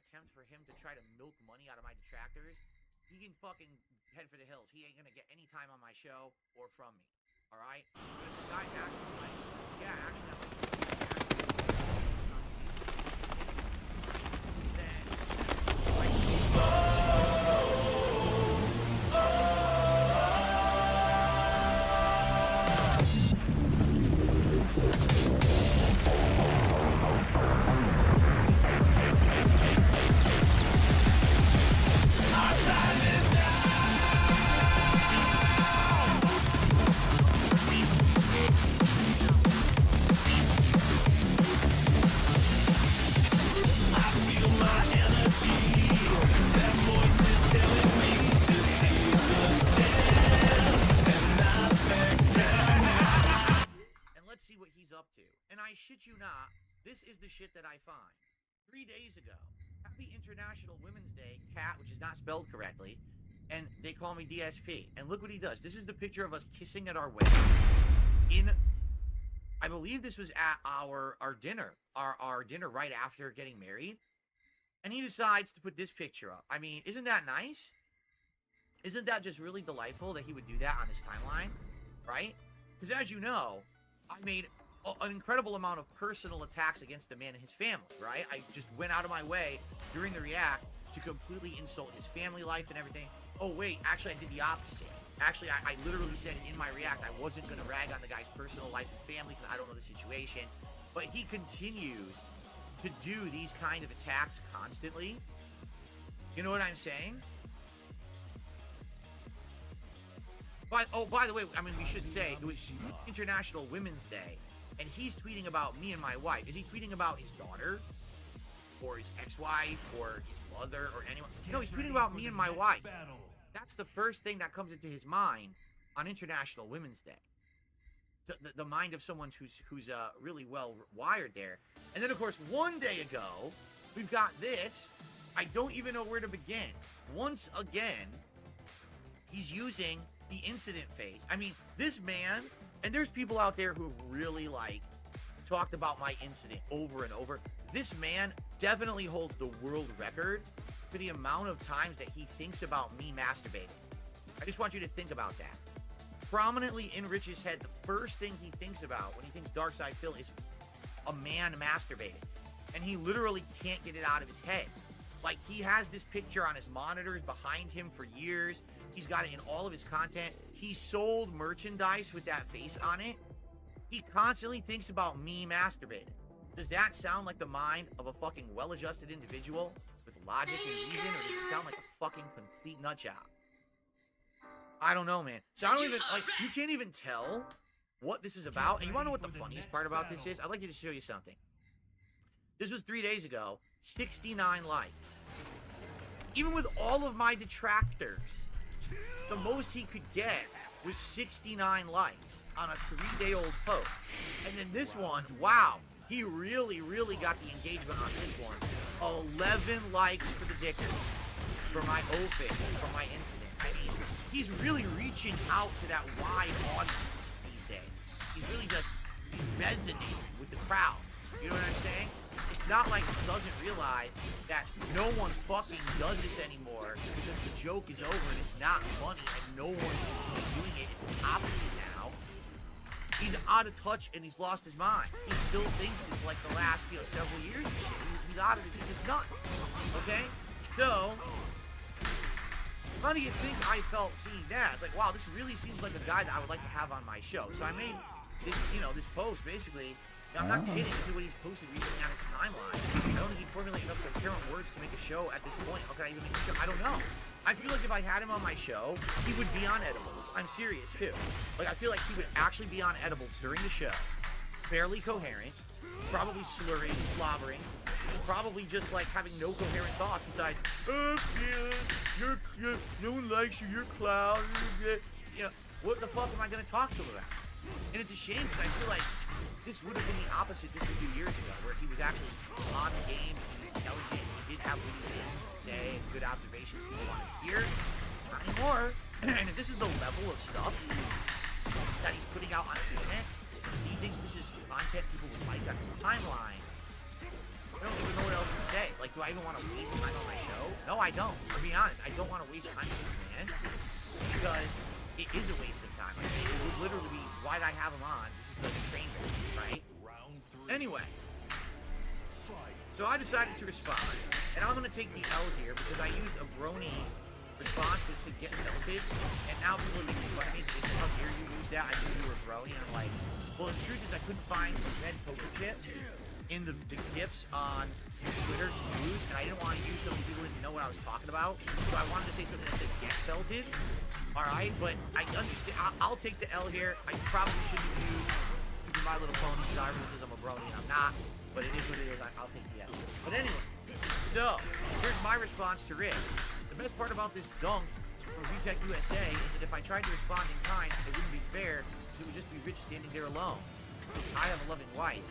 attempt for him to try to milk money out of my detractors, he can fucking head for the hills. He ain't gonna get any time on my show or from me. All right? But if the guy actually like, yeah, actually, I'm what he's up to. And I shit you not, this is the shit that I find. 3 days ago, happy International Women's Day, cat, which is not spelled correctly, and they call me DSP. And look what he does. This is the picture of us kissing at our wedding. I believe this was at our dinner, our dinner right after getting married. And he decides to put this picture up. I mean, isn't that nice? Isn't that just really delightful that he would do that on his timeline, right? Because as you know, I made an incredible amount of personal attacks against the man and his family, right? I just went out of my way during the react to completely insult his family life and everything. Oh, wait, actually, I did the opposite. Actually, I literally said in my react, I wasn't going to rag on the guy's personal life and family because I don't know the situation. But he continues to do these kind of attacks constantly. You know what I'm saying? But, oh, by the way, I mean, we should say, it was International Women's Day, and he's tweeting about me and my wife. Is he tweeting about his daughter? Or his ex-wife? Or his mother? Or anyone? No, he's tweeting about me and my wife. That's the first thing that comes into his mind on International Women's Day. So the mind of someone who's really well wired there. And then, of course, 1 day ago, we've got this. I don't even know where to begin. Once again, he's using the incident phase. I mean, this man, and there's people out there who really, like, talked about my incident over and over. This man definitely holds the world record for the amount of times that he thinks about me masturbating. I just want you to think about that. Prominently in Rich's head, the first thing he thinks about when he thinks Darkside Phil is a man masturbating. And he literally can't get it out of his head. Like, he has this picture on his monitors behind him for years. He's got it in all of his content. He sold merchandise with that face on it. He constantly thinks about me masturbating. Does that sound like the mind of a fucking well-adjusted individual with logic and reason, or does it sound like a fucking complete nutjob? I don't know, man. So I don't even, like, you can't even tell what this is about. And you want to know what the funniest part about this is? I'd like you to show you something. This was 3 days ago. 69 likes. Even with all of my detractors, the most he could get was 69 likes on a 3-day-old post. And then this one, wow, he really, really got the engagement on this one. 11 likes for the dicker, for my OFIC, for my incident. I mean, he's really reaching out to that wide audience these days. He's really just resonating with the crowd. You know what I'm saying? It's not like he doesn't realize that no one fucking does this anymore because the joke is over and it's not funny and no one's doing it. It's the opposite now. He's out of touch and he's lost his mind. He still thinks it's like the last, several years and shit. He's out of it. He's just nuts. Okay? So, how do you think I felt seeing that? It's like, wow, this really seems like a guy that I would like to have on my show. So I made this, this post basically. I'm not kidding. This is what he's posted recently on his timeline. I don't think he formulated enough coherent words to make a show at this point. How can I even make a show? I don't know. I feel like if I had him on my show, he would be on edibles. I'm serious, too. Like, I feel like he would actually be on edibles during the show. Fairly coherent. Probably slurring, slobbering. Probably just, like, having no coherent thoughts besides, oh, yeah, no one likes you, you're cloud. What the fuck am I going to talk to him about? And it's a shame because I feel like this would have been the opposite just a few years ago, where he was actually on the game, he was intelligent, he did have witty things to say, and good observations people wanted to hear. Not anymore. And if this is the level of stuff that he's putting out on the internet, he thinks this is content people would like on his timeline. I don't even know what else to say. Like, Like, do I even want to waste time on my show? No, I don't. To be honest, I don't want to waste time with this man because it is a waste of time. Like, it would literally be, why'd I have him on? This is like a train wreck, right? Anyway, so I decided to respond, and I'm going to take the L here because I used a brony response that said get melted, and now people are making fun of me. They say, how dare you use that? I knew you were brony. And I'm like, well, the truth is I couldn't find the red poker chip in the gifs on Twitter to use, and I didn't want to use something people didn't know what I was talking about, so I wanted to say something that said get felted. Alright, but I understand. I'll take the L here. I probably shouldn't use stupid My Little Pony because everyone says I'm a brony and I'm not, but it is what it is. I'll take the L. But anyway, so here's my response to Rick. The best part about this dunk from VTech USA is that if I tried to respond in kind, it wouldn't be fair because it would just be Rich standing there alone. I have a loving wife.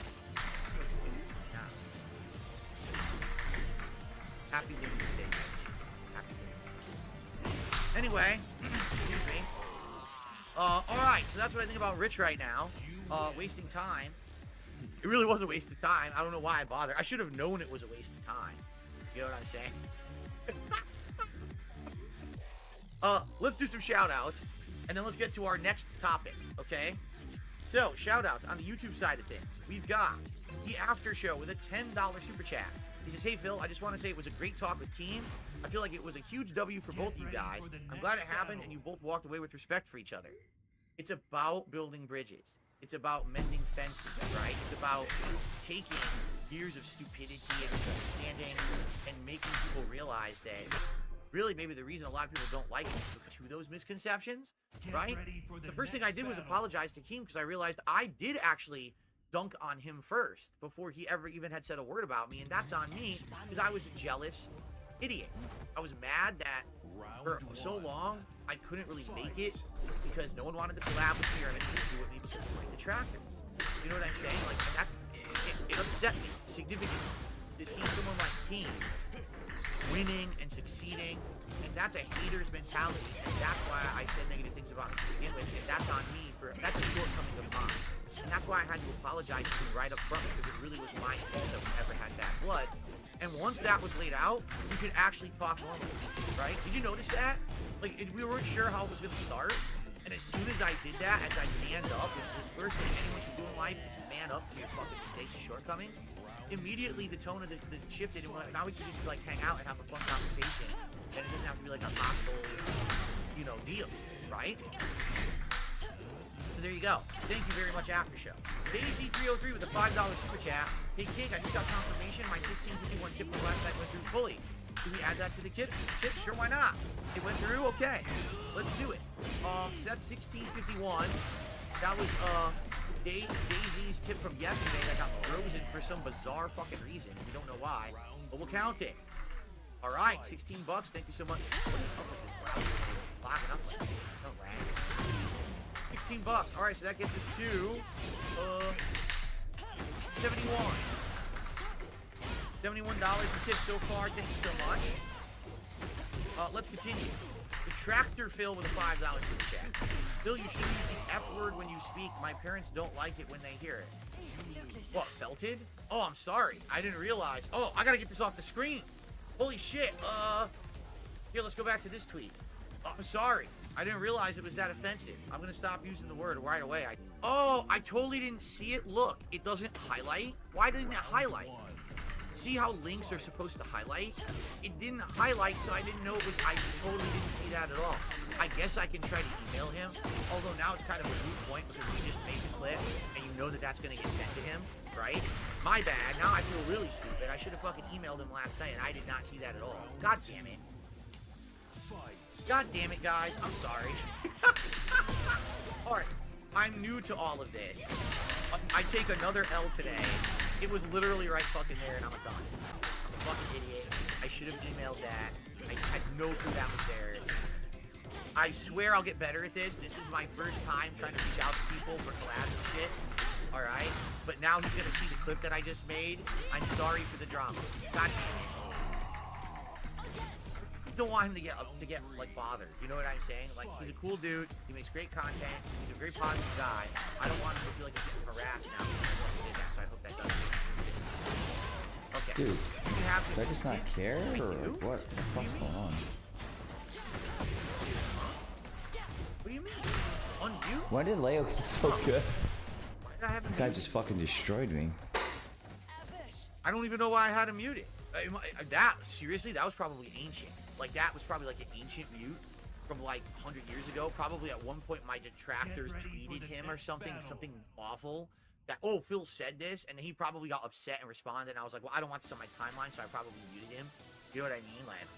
Happy Women's Day. Happy Women's Day. Anyway, excuse me. Alright, so that's what I think about Rich right now. Wasting time. It really was a waste of time. I don't know why I bothered. I should have known it was a waste of time. You know what I'm saying? Let's do some shout-outs, and then let's get to our next topic, okay? So, shout-outs on the YouTube side of things. We've got the After Show with a $10 super chat. He says, hey, Phil, I just want to say it was a great talk with Team. I feel like it was a huge W for both of you guys. I'm glad it happened, and you both walked away with respect for each other. It's about building bridges. It's about mending fences, right? It's about taking years of stupidity and misunderstanding and making people realize that really maybe the reason a lot of people don't like him is to those misconceptions, right? The first thing I did was apologize to Keem because I realized I did actually dunk on him first before he ever even had said a word about me, and that's on me because I was a jealous idiot. I was mad that for so long I couldn't really make it because no one wanted to collab with me or anything to do with me because of my detractors. You know what I'm saying? Like, that's it upset me significantly to see someone like Keem winning and succeeding, and that's a hater's mentality, and that's why I said negative things about him to begin with, and that's on me that's a shortcoming of mine. And that's why I had to apologize to him right up front because it really was my fault that we ever had bad blood. And once that was laid out, we could actually talk normally, right? Did you notice that? Like, we weren't sure how it was going to start, and as soon as I did that, as I manned up, which is the first thing anyone should do in life is man up to your fucking mistakes and shortcomings, immediately the tone of the shifted, and now we can just like hang out and have a fun conversation, and it doesn't have to be like a hostile, you know, deal, right? So there you go. Thank you very much, After Show. Daisy303 with a $5 super chat. Hey, King, I just got confirmation my 1651 tip from last night went through fully. Should we add that to the tips? Sure, why not? It went through? Okay. Let's do it. So that's 1651. That was, Daisy's tip from yesterday that got frozen for some bizarre fucking reason. We don't know why, but we'll count it. All right, $16. Thank you so much. What is up with this browser? Locking up like this. No rag. $16. All right, so that gets us to 71. $71 in tips so far. Thank you so much. Let's continue. The Tractor Phil with a $5 super chat. Phil, you should use the F word when you speak. My parents don't like it when they hear it. What, felted? Oh, I'm sorry. I didn't realize. Oh, I gotta get this off the screen. Holy shit. Here, let's go back to this tweet. Oh, I'm sorry. I didn't realize it was that offensive. I'm gonna stop using the word right away. I totally didn't see it. Look, it doesn't highlight. Why didn't it highlight? See how links are supposed to highlight? It didn't highlight, so I didn't know it was. I totally didn't see that at all. I guess I can try to email him, although now it's kind of a moot point because we just made the clip, and you know that that's going to get sent to him, right? My bad. Now I feel really stupid. I should have fucking emailed him last night, and I did not see that at all. God damn it. God damn it, guys. I'm sorry. Alright, I'm new to all of this. I take another L today. It was literally right fucking there, and I'm a dunce. I'm a fucking idiot. I should have emailed that. I had no clue that was there. I swear I'll get better at this. This is my first time trying to reach out to people for collabs and shit. Alright? But now he's gonna see the clip that I just made. I'm sorry for the drama. God damn it. I don't want him to get like bothered. You know what I'm saying? Like, he's a cool dude. He makes great content. He's a very positive guy. I don't want him to feel like he's getting harassed now. So I hope that doesn't. Okay. Dude, You have do I just not care, or what the fuck's going on? What do you mean? On you? Why did Leo get so good? I haven't That guy just fucking destroyed me. I don't even know why I had him muted. That, seriously, that was probably ancient. Like, that was probably like an ancient mute from like 100 years ago. Probably at one point my detractors tweeted him or something awful. That, oh, Phil said this, and he probably got upset and responded, and I was like, well, I don't want this on my timeline, so I probably muted him. You know what I mean? Like,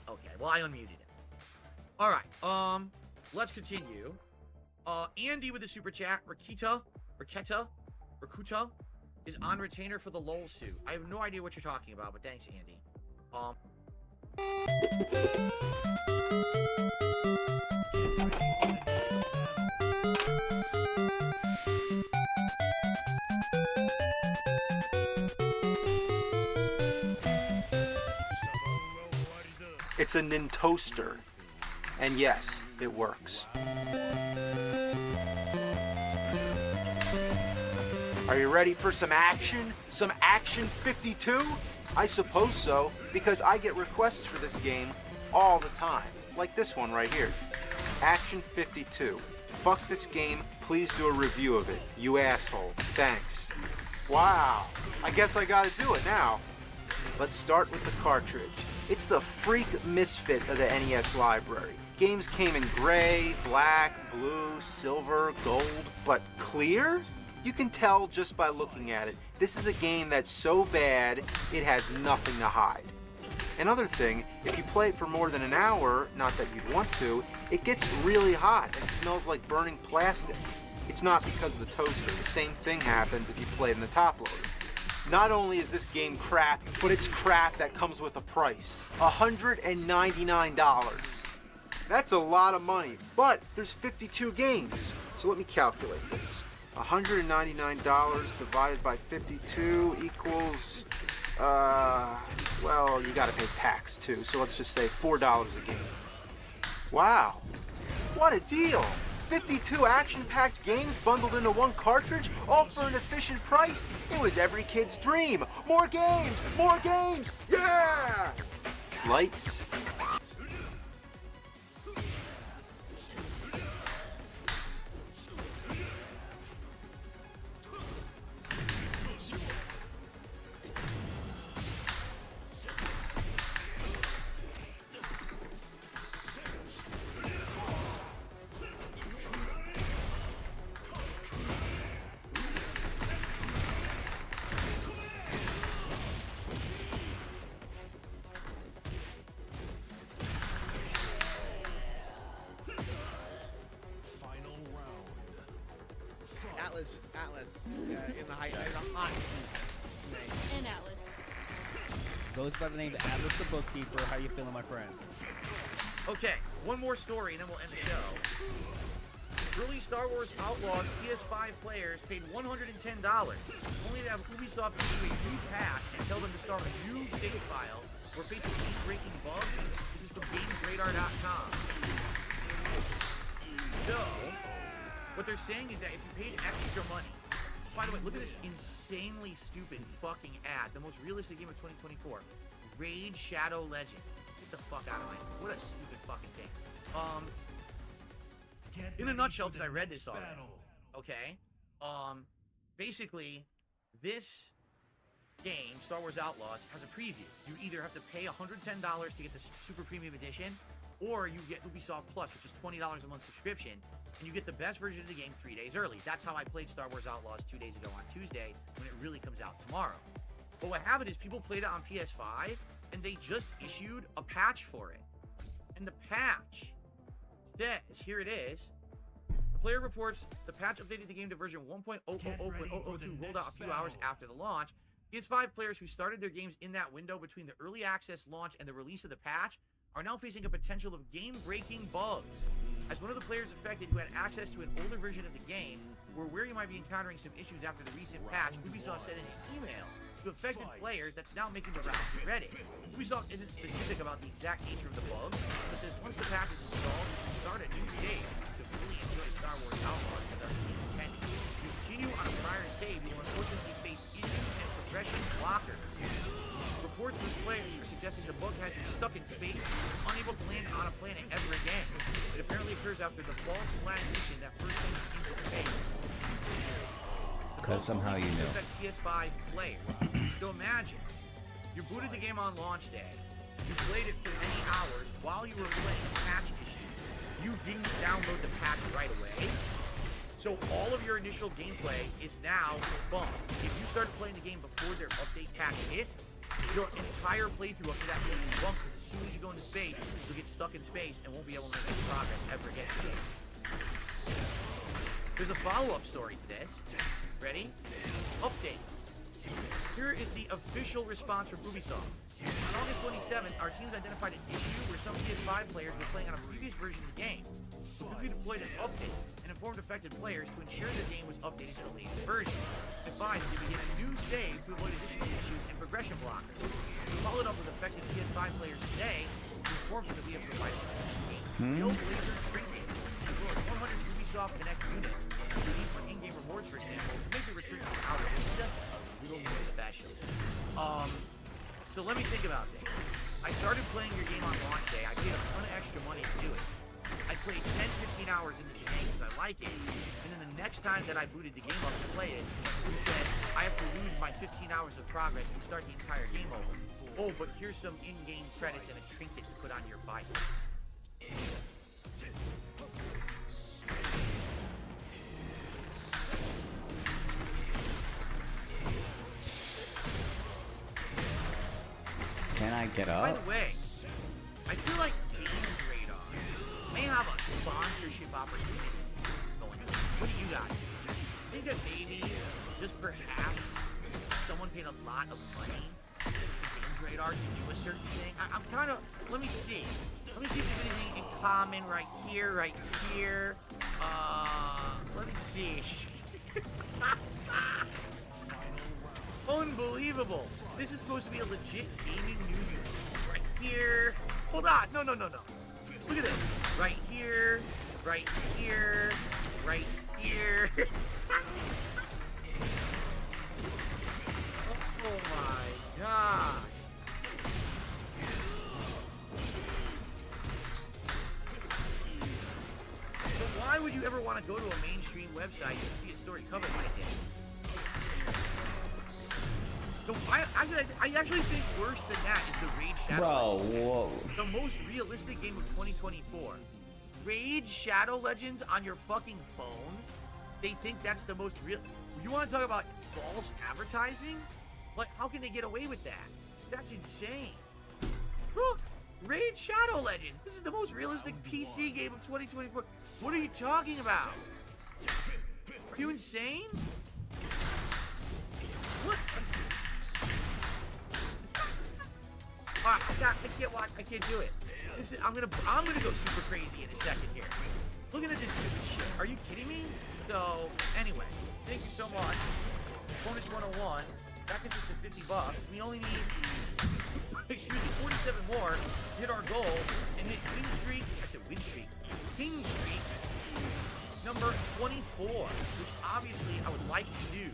okay, well, I unmuted him. All right, let's continue. Andy with the super chat. Rakita is on retainer for the LOL suit. I have no idea what you're talking about, but thanks, Andy. It's a Nintoaster, and yes, it works. Are you ready for some action? Some Action 52? I suppose so, because I get requests for this game all the time. Like this one right here. Action 52. Fuck this game, please do a review of it. You asshole. Thanks. Wow, I guess I gotta do it now. Let's start with the cartridge. It's the freak misfit of the NES library. Games came in gray, black, blue, silver, gold, but clear? You can tell just by looking at it. This is a game that's so bad, it has nothing to hide. Another thing, if you play it for more than an hour, not that you'd want to, it gets really hot and smells like burning plastic. It's not because of the toaster. The same thing happens if you play it in the top loader. Not only is this game crap, but it's crap that comes with a price. $199. That's a lot of money, but there's 52 games. So let me calculate this. $199 divided by 52 equals, well, you gotta pay tax too, so let's just say $4 a game. Wow, what a deal! 52 action-packed games bundled into one cartridge, all for an efficient price. It was every kid's dream. More games! More games! Yeah! Lights. Atlas, in the hot seat. And Atlas. Goes by the name of Atlas the Bookkeeper. How you feeling, my friend? Okay, one more story and then we'll end the show. Early Star Wars Outlaws PS5 players paid $110 only to have Ubisoft issue a new patch and tell them to start a new save file or face a game-breaking bug. This is from GamesRadar.com. So, what they're saying is that if you paid extra money, by the way, look at this insanely stupid fucking ad. The most realistic game of 2024. Raid Shadow Legends. Get the fuck out of my... What a stupid fucking thing. In a nutshell, because I read this already. Okay? Basically, this game, Star Wars Outlaws, has a preview. You either have to pay $110 to get the Super Premium Edition, or you get Ubisoft Plus, which is $20 a month subscription, and you get the best version of the game 3 days early. That's how I played Star Wars Outlaws 2 days ago on Tuesday, when it really comes out tomorrow. But what happened is people played it on PS5, and they just issued a patch for it. And the patch says, here it is, the player reports the patch updated the game to version 1.000.002 rolled out a few hours after the launch. PS5 players who started their games in that window between the early access launch and the release of the patch are now facing a potential of game-breaking bugs. As one of the players affected who had access to an older version of the game, we're where you might be encountering some issues after the recent patch. Ubisoft said in an email to affected players that's now making the round to Reddit. Ubisoft isn't specific about the exact nature of the bug, but says once the patch is installed, you should start a new save to fully enjoy Star Wars Outlaws as our team intended. If you continue on a prior save, you will unfortunately face issues and progression blockers. Reports from players are suggesting the bug has you stuck in space, unable to land on a planet ever again. It apparently occurs after the false flag mission that first sent us into space. Because somehow you know. PS5 players. So imagine, you booted the game on launch day, you played it for many hours while you were playing a patch issue. You didn't download the patch right away. So all of your initial gameplay is now bumped. If you started playing the game before their update patch hit, your entire playthrough up to that point is bumped, because as soon as you go into space, you'll get stuck in space and won't be able to make any progress ever again. There's a follow-up story to this. Ready? Update. Here is the official response from Ubisoft. On August 27th, our teams identified an issue where some PS5 players were playing on a previous version of the game. So we deployed an update and informed affected players to ensure the game was updated to the latest version. Advised to begin a new save to avoid additional issues and progression blockers. We followed up with affected PS5 players today to inform them that we have provided no laser trinket as well as 100 Ubisoft Connect units to use for in-game rewards, for example, to make the return to outer just a little more special. So let me think about this. I started playing your game on launch day. I paid a ton of extra money to do it. I played 10-15 hours into the game because I like it. And then the next time that I booted the game up to play it, you said, I have to lose my 15 hours of progress and start the entire game over. Oh, but here's some in-game credits and a trinket to put on your bike. Can I get up? By the way, I feel like Games Radar may have a sponsorship opportunity going on. What do you guys think? That maybe, just perhaps, someone paid a lot of money to Games Radar to do a certain thing? I'm kind of, let me see. Let me see if there's anything in common right here, right here. Let me see. Unbelievable. This is supposed to be a legit gaming news right here. Hold on. No. Look at this. Right here. Right here. Right here. Oh my god. But why would you ever want to go to a mainstream website to see a story covered like this? No, I actually think worse than that is the Raid Shadow Bro, Legends. whoa. The most realistic game of 2024. Raid Shadow Legends on your fucking phone? They think that's the most real... You want to talk about false advertising? Like, how can they get away with that? That's insane. Look! Raid Shadow Legends! This is the most realistic PC game of 2024. What are you talking about? Are you insane? What? I can't watch. I can't do it. I'm gonna go super crazy in a second here. Looking at this stupid shit. Are you kidding me? So anyway, thank you so much. Bonus 101. That gets us to $50. We only need, excuse me, 47 more to hit our goal and hit win streak. I said win streak. King streak number 24, which obviously I would like to do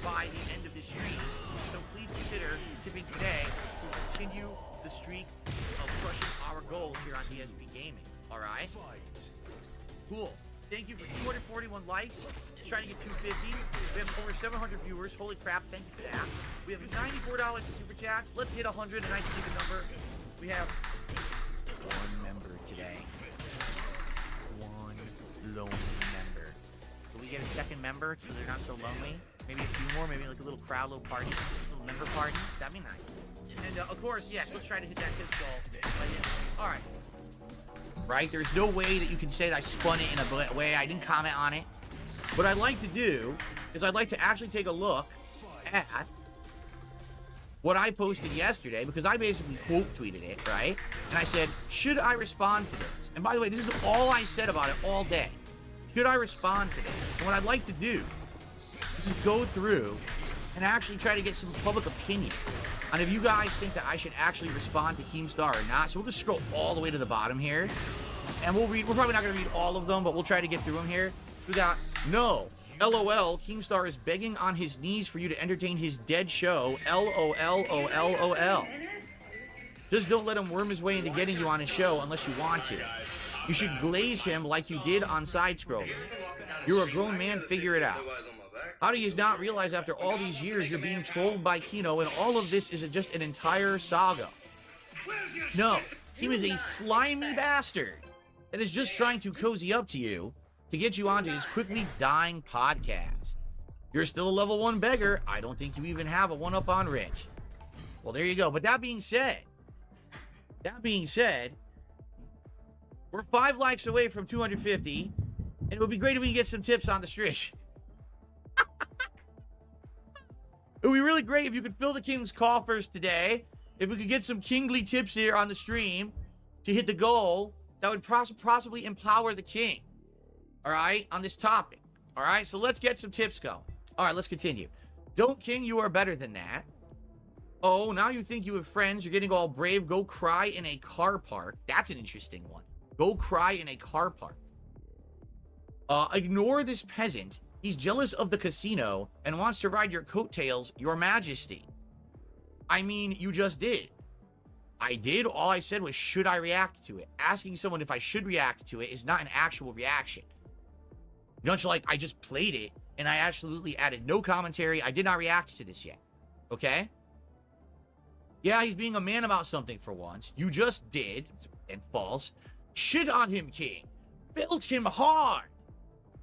by the end of this stream. So please consider tipping today to continue the streak of crushing our goals here on DSP Gaming. All right? Cool. Thank you for 241 likes. Trying to get 250. We have over 700 viewers. Holy crap, thank you for that. We have $94 in super chats. Let's hit 100, a nice even number. We have one member today. One lonely member. Can we get a second member so they're not so lonely? Maybe a few more, maybe like a little crowd, little party, little member party. That'd be nice. And of course, yes, let's try to hit that kids goal. All right. Right? There's no way that you can say that I spun it in a way. I didn't comment on it. What I'd like to do is I'd like to actually take a look at what I posted yesterday, because I basically quote tweeted it, right? And I said, should I respond to this? And by the way, this is all I said about it all day. Should I respond to this? And what I'd like to do is just go through and actually try to get some public opinion on if you guys think that I should actually respond to Keemstar or not. So we'll just scroll all the way to the bottom here. And we'll read, we're probably not going to read all of them, but we'll try to get through them here. We got, no, LOL, Keemstar is begging on his knees for you to entertain his dead show. LOLOLOL. Just don't let him worm his way into getting you on his show unless you want to. You should glaze him like you did on Side Scroller. You're a grown man, figure it out. How do you not realize after all these years you're being trolled by Kino and all of this is just an entire saga? No, he is a slimy bastard that is just trying to cozy up to you to get you onto his quickly dying podcast. You're still a level 1 beggar. I don't think you even have a 1-up on Rich. Well, there you go. But that being said, we're 5 likes away from 250, and it would be great if we could get some tips on the strish. It would be really great if you could fill the king's coffers today. If we could get some kingly tips here on the stream to hit the goal, that would possibly empower the king. All right, on this topic. All right, so let's get some tips going. All right, let's continue. Don't king, you are better than that. Oh, now you think you have friends. You're getting all brave. Go cry in a car park. That's an interesting one. Go cry in a car park. Ignore this peasant. He's jealous of the casino and wants to ride your coattails, your majesty. I mean, you just did. I did. All I said was, should I react to it? Asking someone if I should react to it is not an actual reaction. Don't you like, I just played it, and I absolutely added no commentary. I did not react to this yet. Okay? Yeah, he's being a man about something for once. You just did, and false. Shit on him, king. Built him hard.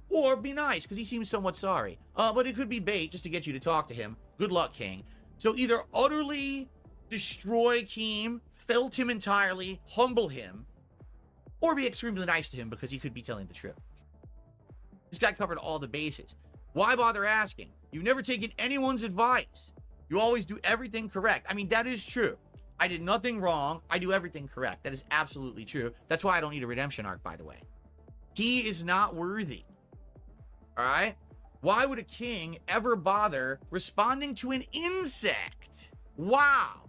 Or be nice, because he seems somewhat sorry. But it could be bait just to get you to talk to him. Good luck, king. So either utterly destroy Keem, felt him entirely, humble him, or be extremely nice to him because he could be telling the truth. This guy covered all the bases. Why bother asking? You've never taken anyone's advice. You always do everything correct. I mean, that is true. I did nothing wrong. I do everything correct. That is absolutely true. That's why I don't need a redemption arc, by the way. He is not worthy. All right? Why would a king ever bother responding to an insect? Wow.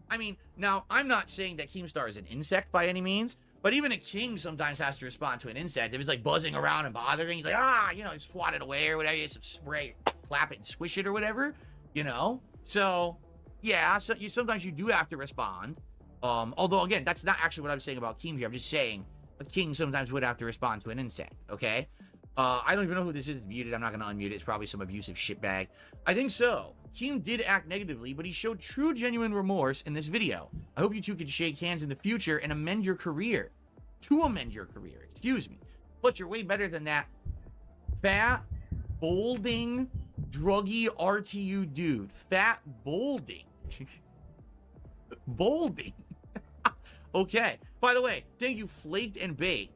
I mean, now, I'm not saying that Keemstar is an insect by any means, but even a king sometimes has to respond to an insect. If it's like buzzing around and bothering, he's like, you know, swat it away or whatever. You just spray, clap it and squish it or whatever, you know? So, yeah, so sometimes you do have to respond. Although, again, that's not actually what I'm saying about Keem here. I'm just saying a king sometimes would have to respond to an insect, okay? I don't even know who this is. It's muted. I'm not going to unmute it. It's probably some abusive shitbag. I think so. Keem did act negatively, but he showed true, genuine remorse in this video. I hope you two can shake hands in the future and amend your career. To amend your career. Excuse me. But you're way better than that fat, bolding, druggy RTU dude. Fat, bolding. Bolding. Okay. By the way, thank you, Flaked and Baked.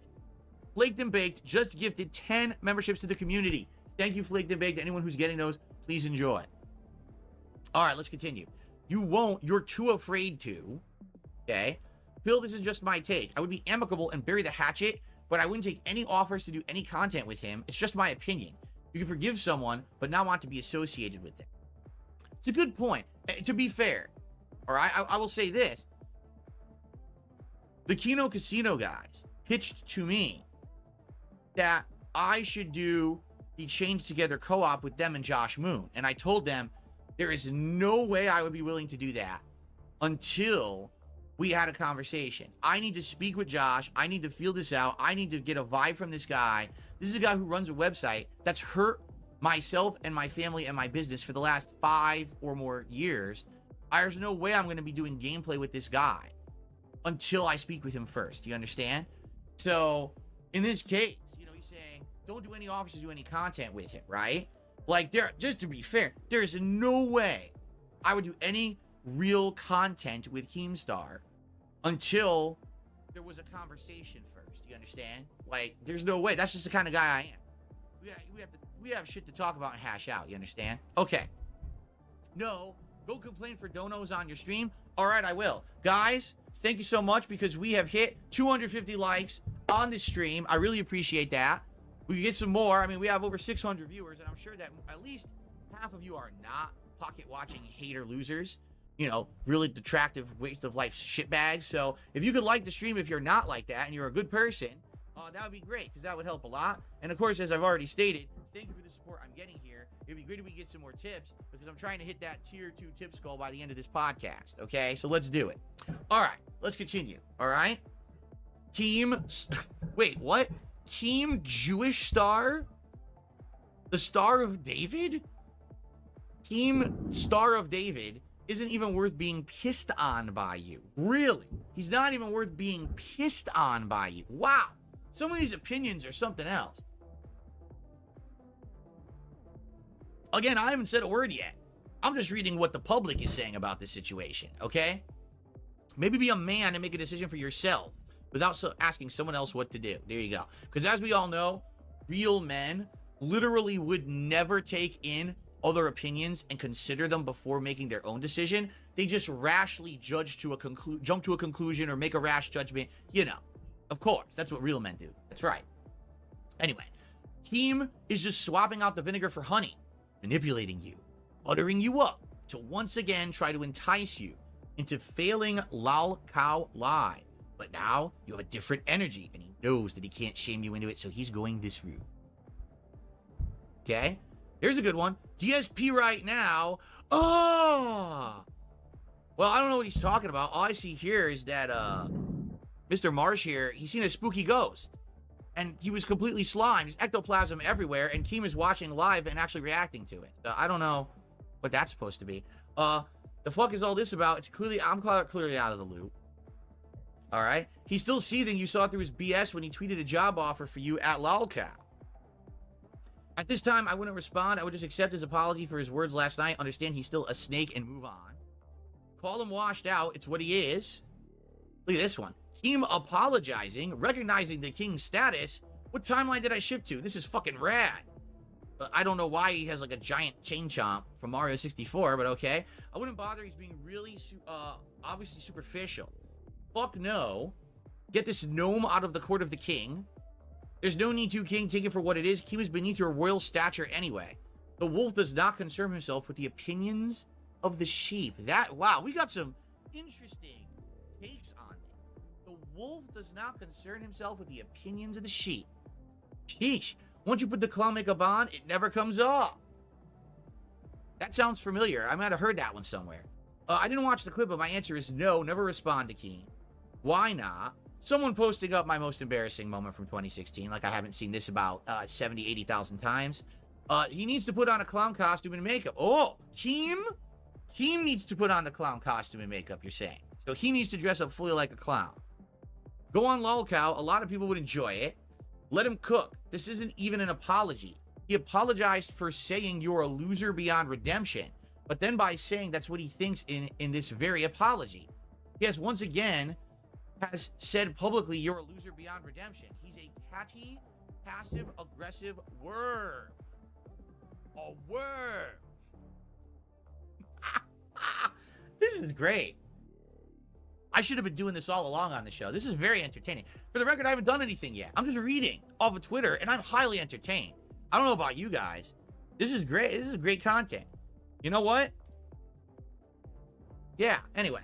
Flaked and Baked just gifted 10 memberships to the community. Thank you, Flaked and Baked. Anyone who's getting those, please enjoy. All right, let's continue. You won't. You're too afraid to. Okay? Phil, this is just my take. I would be amicable and bury the hatchet, but I wouldn't take any offers to do any content with him. It's just my opinion. You can forgive someone, but not want to be associated with them. It's a good point. To be fair, all right, I will say this. The Kino Casino guys pitched to me that I should do the Chained Together co-op with them and Josh Moon. And I told them there is no way I would be willing to do that until we had a conversation. I need to speak with Josh. I need to feel this out. I need to get a vibe from this guy. This is a guy who runs a website that's hurt myself and my family and my business for the last 5 or more years. There's no way I'm going to be doing gameplay with this guy until I speak with him first. Do you understand? So in this case, he's saying, don't do any offers to do any content with him, right? Like, just to be fair, there's no way I would do any real content with Keemstar until there was a conversation first. Do you understand? Like, there's no way. That's just the kind of guy I am. We have shit to talk about and hash out. You understand? Okay. No, go complain for donos on your stream. All right, I will. Guys, thank you so much because we have hit 250 likes on this stream. I really appreciate that. We can get some more. I mean, we have over 600 viewers, and I'm sure that at least half of you are not pocket-watching hater losers. Really detractive, waste of life shitbags. So if you could like the stream if you're not like that and you're a good person, that would be great because that would help a lot. And of course, as I've already stated, thank you for the support I'm getting here. It'd be great if we get some more tips because I'm trying to hit that tier 2 tips goal by the end of this podcast. Okay, so let's do it. All right, let's continue. All right, wait, what? Team Jewish Star? The Star of David? Team Star of David isn't even worth being pissed on by you. Really? He's not even worth being pissed on by you. Wow. Some of these opinions are something else. Again, I haven't said a word yet. I'm just reading what the public is saying about this situation, okay? Maybe be a man and make a decision for yourself without asking someone else what to do. There you go. Because as we all know, real men literally would never take in other opinions and consider them before making their own decision. They just rashly jump to a conclusion or make a rash judgment. You know, of course, that's what real men do. That's right. Anyway, Keem is just swapping out the vinegar for honey, manipulating you, buttering you up to once again try to entice you into failing Lal Cow Live. But now you have a different energy and he knows that he can't shame you into it, so he's going this route. Okay? Here's a good one. DSP right now. Oh! Well, I don't know what he's talking about. All I see here is that Mr. Marsh here, he's seen a spooky ghost. And he was completely slimed. There's ectoplasm everywhere, and Keem is watching live and actually reacting to it. I don't know what that's supposed to be. The fuck is all this about? I'm clearly out of the loop. All right? He's still seething. You saw it through his BS when he tweeted a job offer for you at Lolcow. At this time, I wouldn't respond. I would just accept his apology for his words last night, understand he's still a snake, and move on. Call him washed out. It's what he is. Look at this one. Keem apologizing, recognizing the king's status. What timeline did I shift to? This is fucking rad. I don't know why he has like a giant chain chomp from Mario 64, but okay. I wouldn't bother. He's being really, obviously superficial. Fuck no. Get this gnome out of the court of the king. There's no need to, king. Take it for what it is. Keem is beneath your royal stature anyway. The wolf does not concern himself with the opinions of the sheep. Wow, we got some interesting takes on this. The wolf does not concern himself with the opinions of the sheep. Sheesh. Once you put the clown makeup on, it never comes off. That sounds familiar. I might have heard that one somewhere. I didn't watch the clip, but my answer is no. Never respond to Keem. Why not? Someone posting up my most embarrassing moment from 2016, like I haven't seen this about 70, 80,000 times. He needs to put on a clown costume and makeup. Oh, Keem needs to put on the clown costume and makeup, you're saying. So he needs to dress up fully like a clown. Go on Lolcow. A lot of people would enjoy it. Let him cook. This isn't even an apology. He apologized for saying you're a loser beyond redemption, but then by saying that's what he thinks in this very apology. Yes, once again, has said publicly you're a loser beyond redemption. He's a catty, passive-aggressive worm. A worm. This is great. I should have been doing this all along on the show. This is very entertaining. For the record, I haven't done anything yet. I'm just reading off of Twitter, and I'm highly entertained. I don't know about you guys. This is great. This is great content. You know what? Yeah, anyway.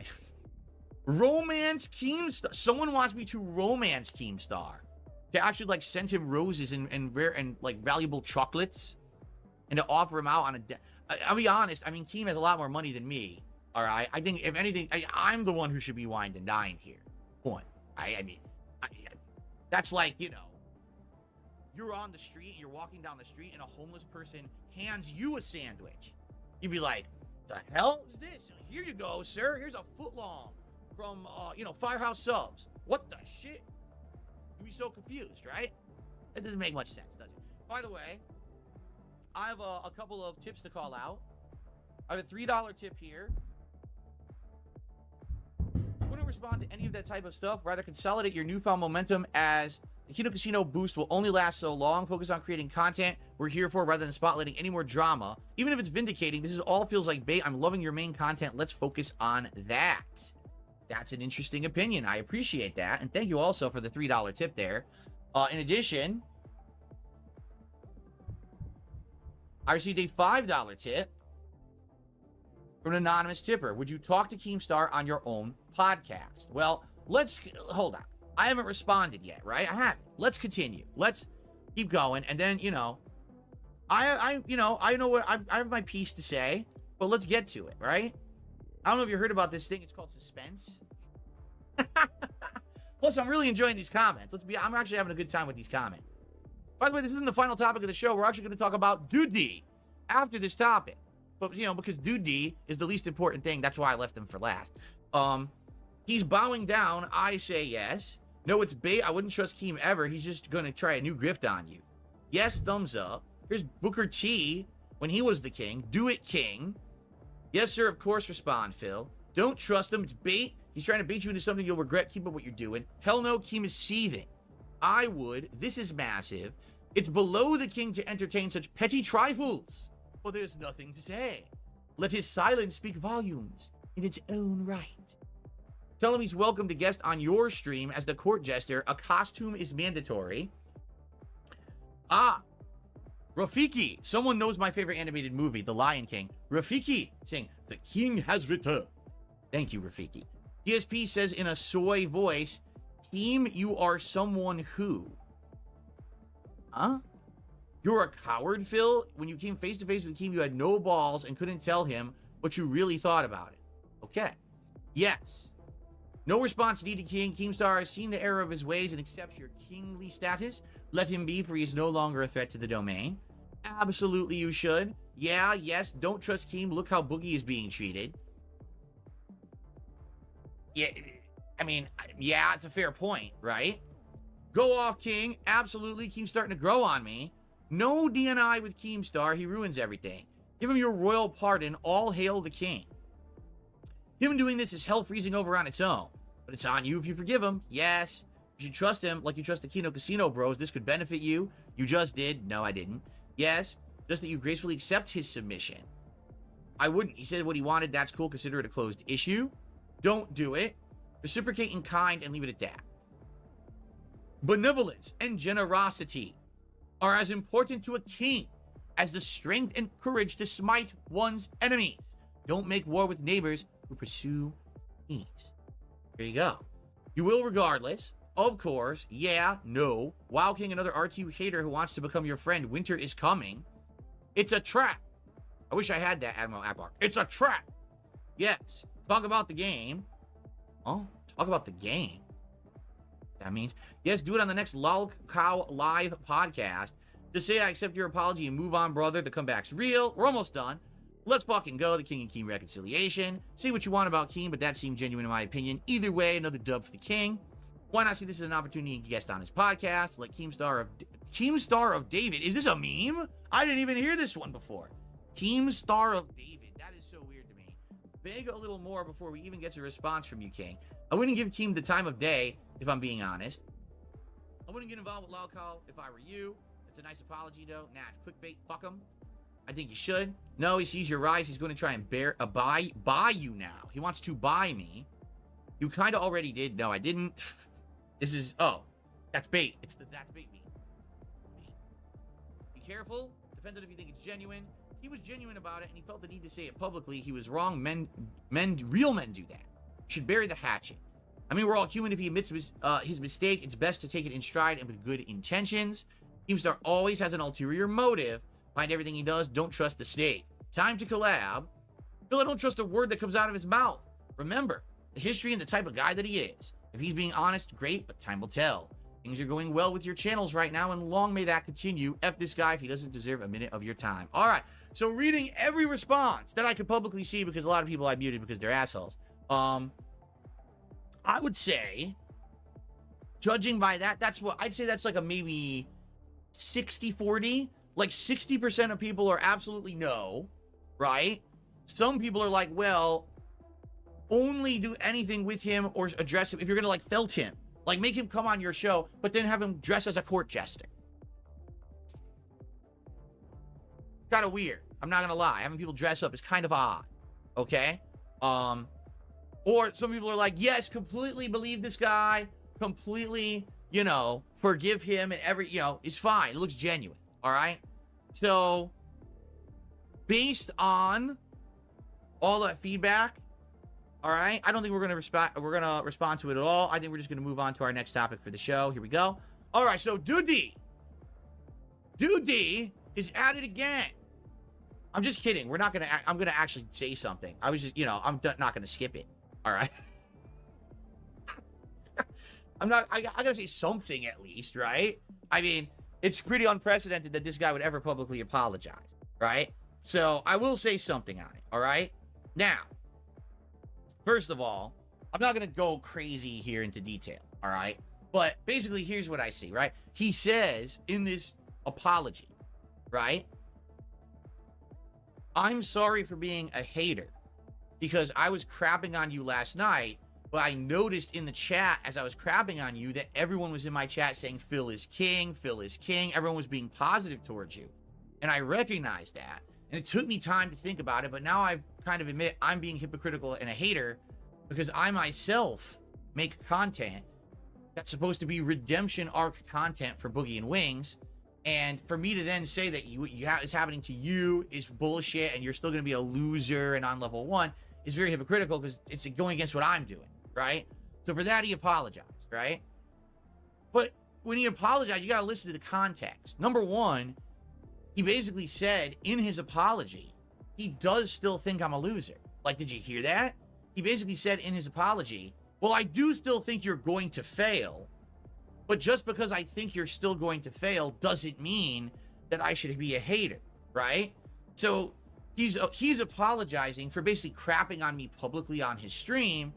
Romance Keemstar. Someone wants me to romance Keemstar. To actually, like, send him roses and rare and, like, valuable chocolates. And to offer him out on a... I'll be honest. I mean, Keem has a lot more money than me. All right? I think, if anything, I'm the one who should be wined and dined here. Point. I mean, that's like, you know, you're on the street, you're walking down the street, and a homeless person hands you a sandwich. You'd be like, the hell is this? Here you go, sir. Here's a footlong from, Firehouse Subs. What the shit? You'd be so confused, right? That doesn't make much sense, does it? By the way, I have a couple of tips to call out. I have a $3 tip here. I wouldn't respond to any of that type of stuff. Rather, consolidate your newfound momentum, as the Kino Casino boost will only last so long. Focus on creating content we're here for rather than spotlighting any more drama. Even if it's vindicating, this is all feels like bait. I'm loving your main content. Let's focus on that. That's an interesting opinion. I appreciate that. And thank you also for the $3 tip there. In addition, I received a $5 tip from an anonymous tipper. Would you talk to Keemstar on your own podcast? Well, hold on. I haven't responded yet, right? I haven't. Let's continue. Let's keep going. And then, I know what I have my piece to say, but let's get to it, right? I don't know if you heard about this thing. It's called suspense. Plus, I'm really enjoying these comments. I'm actually having a good time with these comments. By the way, this isn't the final topic of the show. We're actually going to talk about Duty after this topic. But, because Duty is the least important thing, that's why I left him for last. He's bowing down. I say yes. No, it's bait. I wouldn't trust Keem ever. He's just going to try a new grift on you. Yes, thumbs up. Here's Booker T when he was the king. Do it, king. Yes, sir, of course, respond, Phil. Don't trust him. It's bait. He's trying to bait you into something you'll regret. Keep up what you're doing. Hell no, Keem is seething. I would. This is massive. It's below the king to entertain such petty trifles. Well, there's nothing to say. Let his silence speak volumes in its own right. Tell him he's welcome to guest on your stream as the court jester. A costume is mandatory. Rafiki. Someone knows my favorite animated movie, The Lion King. Rafiki saying, the king has returned. Thank you, Rafiki. DSP says in a soy voice, Keem, you are someone who... Huh? You're a coward, Phil? When you came face to face with Keem, you had no balls and couldn't tell him what you really thought about it. Okay. Yes. No response needed, King. Keemstar has seen the error of his ways and accepts your kingly status. Let him be, for he is no longer a threat to the domain. Absolutely you should. Yeah, yes, don't trust Keem. Look how Boogie is being treated. Yeah, I mean, yeah, it's a fair point, right? Go off, King. Absolutely. Keem's starting to grow on me. No DNI with Keemstar. He ruins everything. Give him your royal pardon. All hail the king. Him doing this is hell freezing over on its own. But it's on you if you forgive him. Yes. You should trust him like you trust the Kino Casino bros. This could benefit you. You just did. No, I didn't. Yes. Just that you gracefully accept his submission. I wouldn't. He said what he wanted. That's cool. Consider it a closed issue. Don't do it. Reciprocate in kind and leave it at that. Benevolence and generosity are as important to a king as the strength and courage to smite one's enemies. Don't make war with neighbors who pursue peace. There you go. You will regardless. Of course. Yeah. No. WoW King, another RTU hater who wants to become your friend. Winter is coming. It's a trap. I wish I had that, Admiral Akbar. It's a trap. Yes. Talk about the game. Oh, talk about the game. That means, yes, do it on the next Lol Cow live podcast. Just say I accept your apology and move on, brother. The comeback's real. We're almost done. Let's fucking go. The King and Keem reconciliation. Say what you want about Keem, but that seemed genuine in my opinion. Either way, another dub for the King. Why not see this as an opportunity to guest on his podcast? Like Keemstar of David. Is this a meme? I didn't even hear this one before. Keemstar of David. That is so weird to me. Beg a little more before we even get a response from you, King. I wouldn't give Keem the time of day, if I'm being honest. I wouldn't get involved with Lolcow if I were you. It's a nice apology, though. Nah, it's clickbait. Fuck him. I think you should. No, he sees your rise. He's going to try and buy you now. He wants to buy me. You kind of already did. No, I didn't. This is... Oh. That's bait. It's the that's bait me. Be careful. Depends on if you think it's genuine. He was genuine about it, and he felt the need to say it publicly. He was wrong. Real men do that. Should bury the hatchet. I mean, we're all human. If he admits his mistake, it's best to take it in stride and with good intentions. Keemstar always has an ulterior motive. Behind everything he does, don't trust the snake. Time to collab. Phil, I don't trust a word that comes out of his mouth. Remember, the history and the type of guy that he is. If he's being honest, great, but time will tell. Things are going well with your channels right now, and long may that continue. F this guy if he doesn't deserve a minute of your time. All right, so reading every response that I could publicly see, because a lot of people I muted because they're assholes. I would say, judging by that, I'd say that's like a maybe 60-40. Like 60% of people are absolutely no, right? Some people are like, well, only do anything with him or address him if you're gonna like felt him. Like make him come on your show, but then have him dress as a court jester. Kind of weird. I'm not gonna lie. Having people dress up is kind of odd. Okay? Or some people are like, yes, completely believe this guy, completely, forgive him, and it's fine. It looks genuine. All right. So based on all that feedback, all right, I don't think we're going to respond to it at all. I think we're just going to move on to our next topic for the show. Here we go. All right. So Duty is at it again. I'm just kidding. We're not gonna. I'm gonna actually say something. I was just, I'm not gonna skip it. All right. I'm not. I gotta say something at least, right? I mean, it's pretty unprecedented that this guy would ever publicly apologize, right? So I will say something on it. All right. Now, first of all, I'm not gonna go crazy here into detail. All right. But basically, here's what I see, right? He says in this apology, right? I'm sorry for being a hater because I was crapping on you last night, but I noticed in the chat as I was crapping on you that everyone was in my chat saying Phil is king, Phil is king. Everyone was being positive towards you. And I recognized that. And it took me time to think about it, but now I've kind of admit I'm being hypocritical and a hater because I myself make content that's supposed to be redemption arc content for Boogie and Wings. And for me to then say that it's happening to you is bullshit and you're still going to be a loser and on level 1 is very hypocritical because it's going against what I'm doing, right? So for that, he apologized, right? But when he apologized, you got to listen to the context. Number one, he basically said in his apology, he does still think I'm a loser. Like, did you hear that? He basically said in his apology, well, I do still think you're going to fail. But just because I think you're still going to fail doesn't mean that I should be a hater, right? So he's apologizing for basically crapping on me publicly on his stream,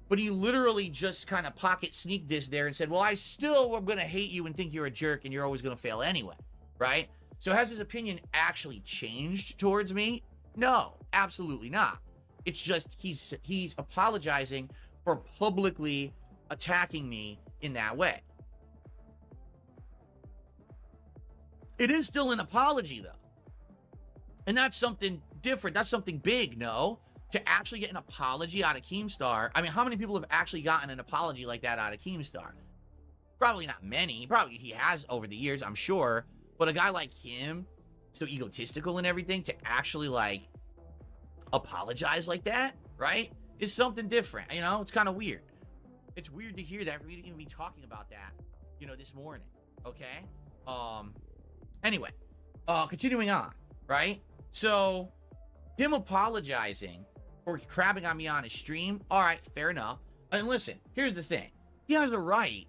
but he literally just kind of pocket sneak this there and said, well, I still am going to hate you and think you're a jerk and you're always going to fail anyway, right? So has his opinion actually changed towards me? No, absolutely not. It's just he's apologizing for publicly attacking me in that way. It is still an apology, though. And that's something different. That's something big, no? To actually get an apology out of Keemstar. I mean, how many people have actually gotten an apology like that out of Keemstar? Probably not many. Probably he has over the years, I'm sure. But a guy like him, so egotistical and everything, to actually, like, apologize like that, right? Is something different. You know, it's kind of weird. It's weird to hear that, for me to even be talking about that, this morning, okay? Anyway, continuing on, right? So, him apologizing for crapping on me on his stream, all right, fair enough. And listen, here's the thing. He has the right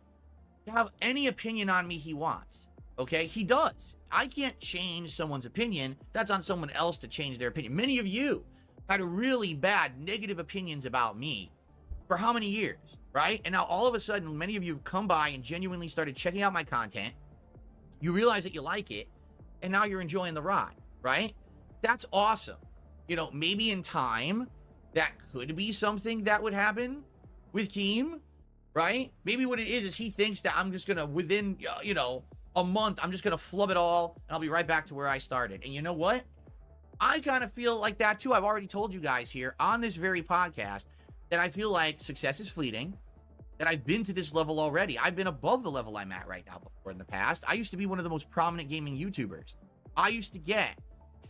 to have any opinion on me he wants, okay? He does. I can't change someone's opinion. That's on someone else to change their opinion. Many of you had really bad, negative opinions about me for how many years? Right? And now all of a sudden, many of you have come by and genuinely started checking out my content. You realize that you like it, and now you're enjoying the ride, right? That's awesome. Maybe in time, that could be something that would happen with Keem, right? Maybe what it is he thinks that I'm just going to, within, a month, I'm just going to flub it all, and I'll be right back to where I started. And you know what? I kind of feel like that, too. I've already told you guys here on this very podcast that I feel like success is fleeting, that I've been to this level already. I've been above the level I'm at right now before in the past. I used to be one of the most prominent gaming YouTubers. I used to get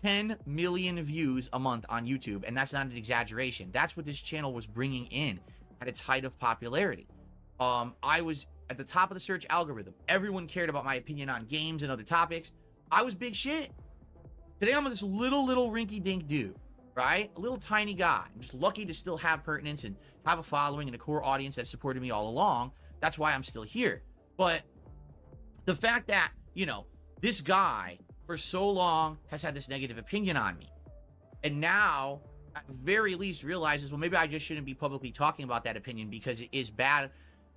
10 million views a month on YouTube, and that's not an exaggeration. That's what this channel was bringing in at its height of popularity. I was at the top of the search algorithm. Everyone cared about my opinion on games and other topics. I was big shit. Today I'm this little rinky-dink dude. Right? A little tiny guy. I'm just lucky to still have pertinence and have a following and a core audience that supported me all along. That's why I'm still here. But the fact that, this guy for so long has had this negative opinion on me, and now at very least realizes, well, maybe I just shouldn't be publicly talking about that opinion because it is bad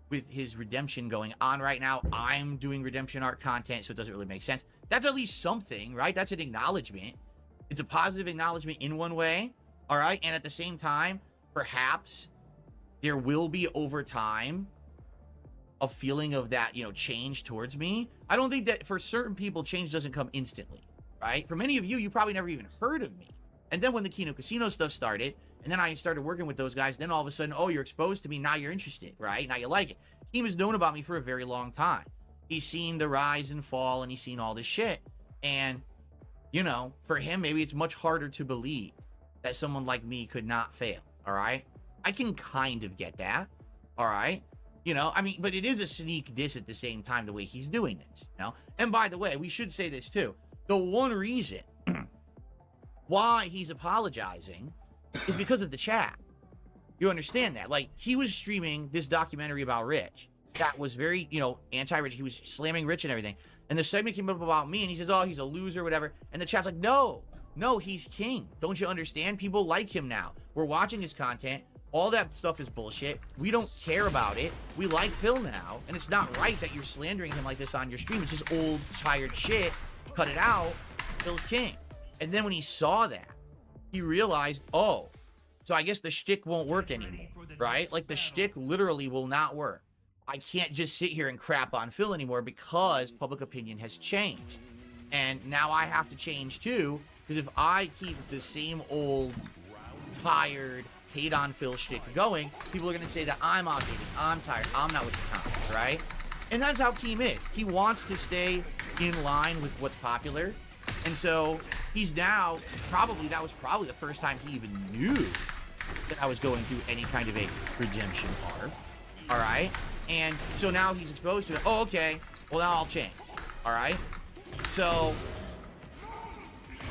with his redemption going on right now. I'm doing redemption art content, so it doesn't really make sense. That's at least something, right? That's an acknowledgement. It's a positive acknowledgement in one way, all right? And at the same time, perhaps there will be over time a feeling of that, change towards me. I don't think that for certain people, change doesn't come instantly, right? For many of you, you probably never even heard of me. And then when the Kino Casino stuff started, and then I started working with those guys, then all of a sudden, oh, you're exposed to me, now you're interested, right? Now you like it. He has known about me for a very long time. He's seen the rise and fall, and he's seen all this shit. And for him, maybe it's much harder to believe that someone like me could not fail, all right? I can kind of get that, all right? But it is a sneak diss at the same time, the way he's doing this, And by the way, we should say this too. The one reason why he's apologizing is because of the chat. You understand that? Like, he was streaming this documentary about Rich that was very, you know, anti-Rich. He was slamming Rich and everything. And the segment came up about me, and he says, oh, he's a loser, whatever. And the chat's like, no, he's king. Don't you understand? People like him now. We're watching his content. All that stuff is bullshit. We don't care about it. We like Phil now. And it's not right that you're slandering him like this on your stream. It's just old, tired shit. Cut it out. Phil's king. And then when he saw that, he realized, oh, so I guess the shtick won't work anymore, right? Like, the shtick literally will not work. I can't just sit here and crap on Phil anymore because public opinion has changed. And now I have to change too, because if I keep the same old, tired, hate on Phil shtick going, people are going to say that I'm outdated, I'm tired, I'm not with the times, right? And that's how Keem is. He wants to stay in line with what's popular. And so he's now, that was probably the first time he even knew that I was going through any kind of a redemption arc. All right? And so now he's exposed to it. Oh, okay. Well, now I'll change. All right? So,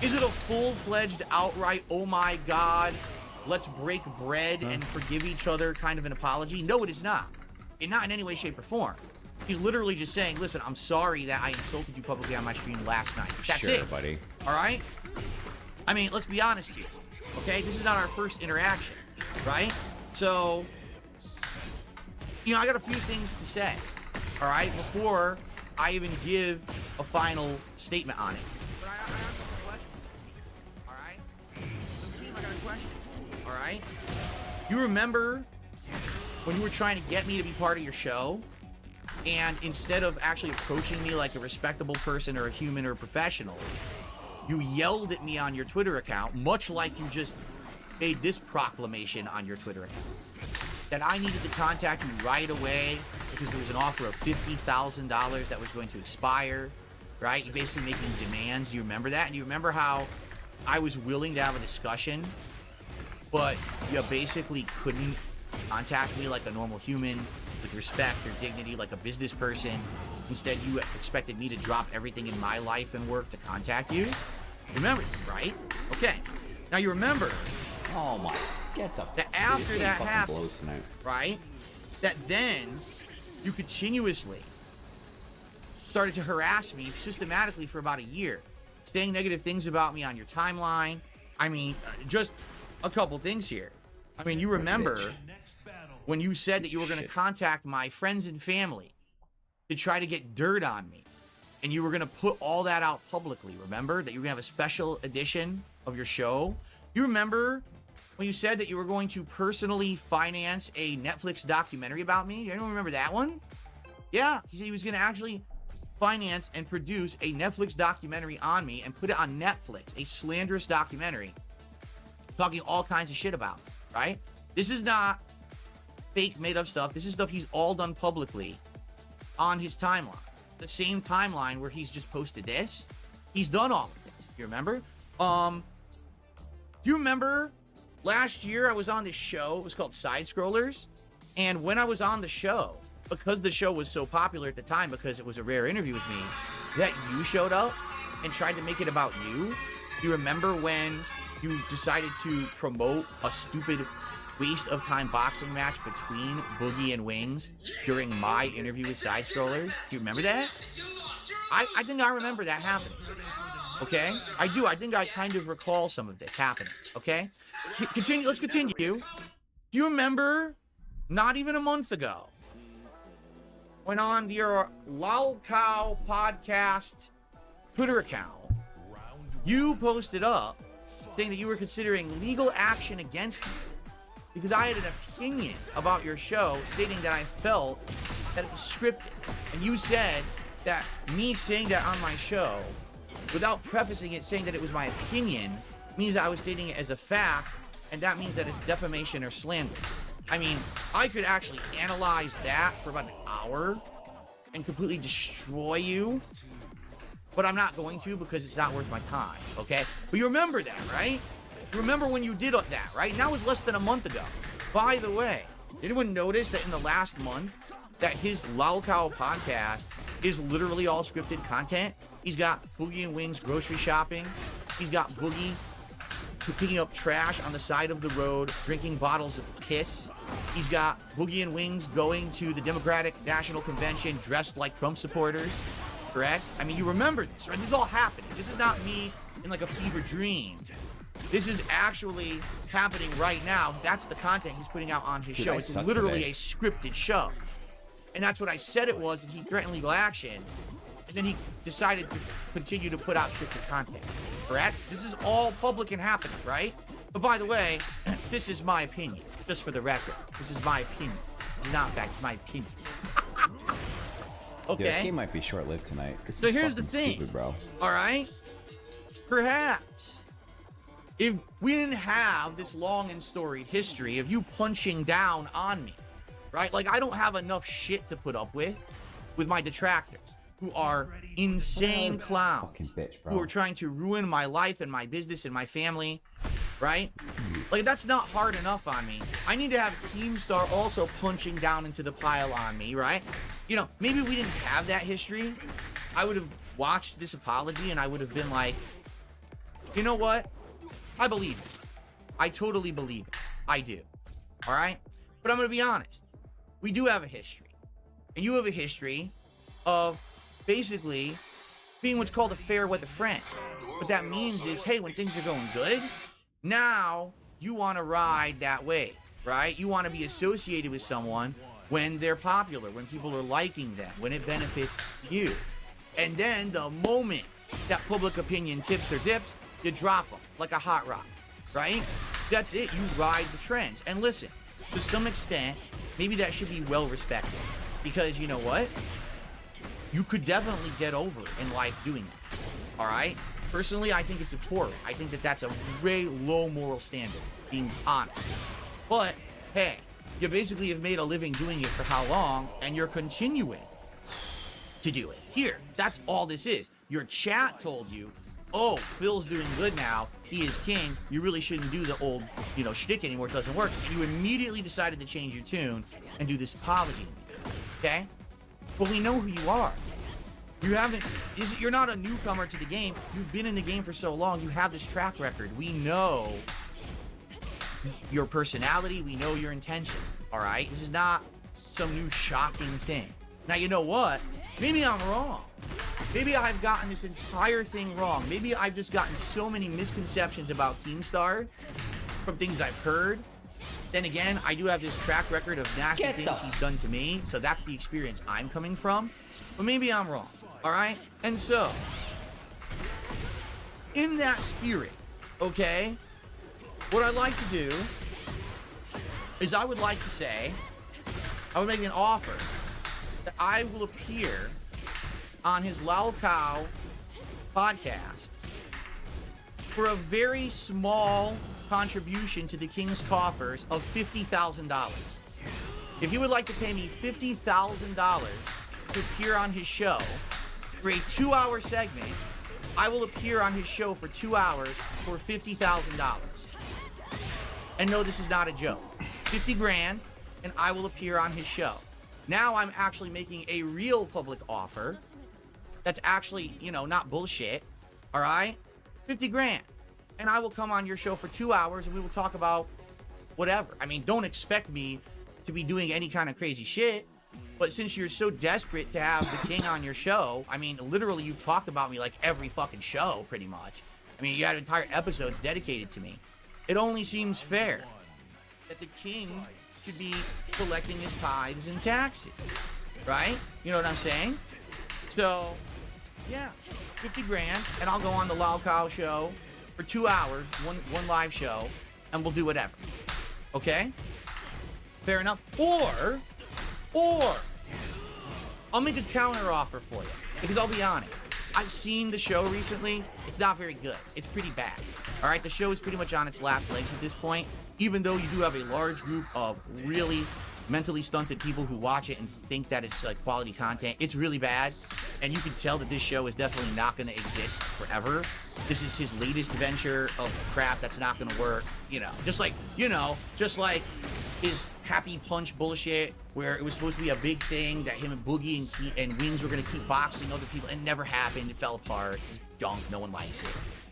is it a full-fledged, outright, oh my God, let's break bread and forgive each other kind of an apology? No, it is not. And not in any way, shape, or form. He's literally just saying, listen, I'm sorry that I insulted you publicly on my stream last night. That's sure, it. Buddy. All right? I mean, let's be honest here. Okay? This is not our first interaction. Right? So, you know, I got a few things to say. All right? Before I even give a final statement on it. But I have some questions. All right? So, team, I got a question. All right? You remember when you were trying to get me to be part of your show? And instead of actually approaching me like a respectable person or a human or a professional, you yelled at me on your Twitter account, much like you just made this proclamation on your Twitter account, that I needed to contact you right away because there was an offer of $50,000 that was going to expire, right? You're basically making demands. You remember that? And you remember how I was willing to have a discussion, but you basically couldn't contact me like a normal human, with respect or dignity, like a business person. Instead, you expected me to drop everything in my life and work to contact you. Remember, right? Okay. Now you remember. Oh my! Get the. That after that happened, blows tonight. right? That then you continuously started to harass me systematically for about a year, saying negative things about me on your timeline. I mean, just a couple things here. I mean, you remember when you said that you were going to contact my friends and family to try to get dirt on me, and you were going to put all that out publicly. Remember that you were going to have a special edition of your show? You remember when you said that you were going to personally finance a Netflix documentary about me? Anyone remember that one? Yeah, he said he was going to actually finance and produce a Netflix documentary on me and put it on Netflix, a slanderous documentary, talking all kinds of shit about me, right? This is not fake made up stuff. This is stuff he's all done publicly on his timeline. The same timeline where he's just posted this. He's done all of this. You remember? Do you remember last year I was on this show? It was called Side Scrollers. And when I was on the show, because the show was so popular at the time, because it was a rare interview with me, that you showed up and tried to make it about you. You remember when you decided to promote a stupid waste of time boxing match between Boogie and Wings during my interview with Side Scrollers? Do you remember that? I think I remember that happening. Okay? I do. I think I kind of recall some of this happening. Okay? Continue. Let's continue. Do you remember, not even a month ago, when on your Lol Cow podcast Twitter account, you posted up saying that you were considering legal action against me because I had an opinion about your show, stating that I felt that it was scripted. And you said that me saying that on my show, without prefacing it, saying that it was my opinion, means that I was stating it as a fact, and that means that it's defamation or slander. I mean, I could actually analyze that for about an hour and completely destroy you, but I'm not going to because it's not worth my time, okay? But you remember that, right? You remember when you did that, right? Now was less than a month ago. By the way, did anyone notice that in the last month that his Lol Cow podcast is literally all scripted content? He's got Boogie and Wings grocery shopping. He's got Boogie picking up trash on the side of the road, drinking bottles of piss. He's got Boogie and Wings going to the Democratic National Convention dressed like Trump supporters, correct? I mean, you remember this, right? This is all happening. This is not me in like a fever dream. This is actually happening right now. That's the content he's putting out on his show. It's literally a scripted show. And that's what I said it was, and he threatened legal action. And then he decided to continue to put out scripted content, correct? This is all public and happening, right? But by the way, this is my opinion, just for the record. This is my opinion. It's not fact, it's my opinion. Okay. Yo, this game might be short-lived tonight. This So is here's the fucking thing, stupid, bro. all right? Perhaps if we didn't have this long and storied history of you punching down on me, right? Like, I don't have enough shit to put up with my detractors, who are insane clowns, Fucking bitch, bro. who are trying to ruin my life and my business and my family, right? Like, that's not hard enough on me. I need to have Keemstar also punching down into the pile on me, right? You know, maybe we didn't have that history. I would have watched this apology and I would have been like, you know what? I believe it. I totally believe it. I do. All right? But I'm going to be honest. We do have a history. And you have a history of basically being what's called a fair weather friend. What that means is, hey, when things are going good, now you want to ride that wave, right? You want to be associated with someone when they're popular, when people are liking them, when it benefits you. And then the moment that public opinion tips or dips, you drop them like a hot rock, right? That's it. You ride the trends. And listen, to some extent, maybe that should be well respected. Because you know what? You could definitely get over in life doing that. All right? Personally, I think it's abhorrent. I think that that's a very low moral standard, being honest. But, hey, you basically have made a living doing it for how long, and you're continuing to do it. Here, that's all this is. Your chat told you, oh, Phil's doing good now. He is king. You really shouldn't do the old, shtick anymore. It doesn't work. And you immediately decided to change your tune and do this apology. Okay? But we know who you are. You're not a newcomer to the game. You've been in the game for so long. You have this track record. We know your personality. We know your intentions. All right? This is not some new shocking thing. Now, you know what? Maybe I'm wrong. Maybe I've gotten this entire thing wrong. Maybe I've just gotten so many misconceptions about Keemstar from things I've heard. Then again, I do have this track record of nasty things he's done to me, so that's the experience I'm coming from. But maybe I'm wrong, all right? And so, in that spirit, okay, what I'd like to do is I would like to say, I would make an offer that I will appear on his Lal Cow podcast for a very small contribution to the King's coffers of $50,000. If he would like to pay me $50,000 to appear on his show for a 2-hour segment, I will appear on his show for 2 hours for $50,000. And no, this is not a joke. 50 grand, and I will appear on his show. Now I'm actually making a real public offer that's actually, not bullshit, all right? 50 grand. And I will come on your show for 2 hours and we will talk about whatever. I mean, don't expect me to be doing any kind of crazy shit. But since you're so desperate to have the king on your show, I mean, literally you've talked about me like every fucking show, pretty much. I mean, you had entire episodes dedicated to me. It only seems fair that the king should be collecting his tithes and taxes, right? You know what I'm saying? So, yeah, 50 grand, and I'll go on the Lal Cow show for 2 hours, one live show, and we'll do whatever. Okay? Fair enough. Or I'll make a counter offer for you. Because I'll be honest, I've seen the show recently. It's not very good. It's pretty bad. All right, the show is pretty much on its last legs at this point, even though you do have a large group of really mentally stunted people who watch it and think that it's like quality content. It's really bad, and you can tell that this show is definitely not going to exist forever. This is his latest venture of crap that's not going to work, just like his happy punch bullshit, where it was supposed to be a big thing that him and Boogie and Wings were gonna keep boxing other people, and it never happened. It fell apart. It's junk. No one likes it.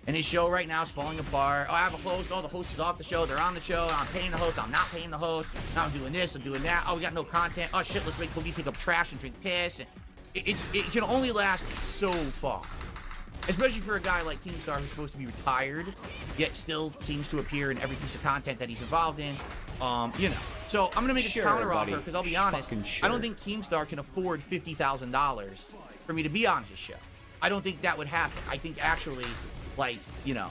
And his show right now is falling apart. Oh, I have a host. Oh, the host is off the show. They're on the show. I'm paying the host. I'm not paying the host. Now I'm doing this. I'm doing that. Oh, we got no content. Oh shit, let's make Boogie pick up trash and drink piss. And it can only last so far. Especially for a guy like Keemstar who's supposed to be retired, yet still seems to appear in every piece of content that he's involved in. You know. So I'm gonna make a counter offer because I'll be honest, I don't think Keemstar can afford $50,000 for me to be on his show. I don't think that would happen. I think actually, like, you know.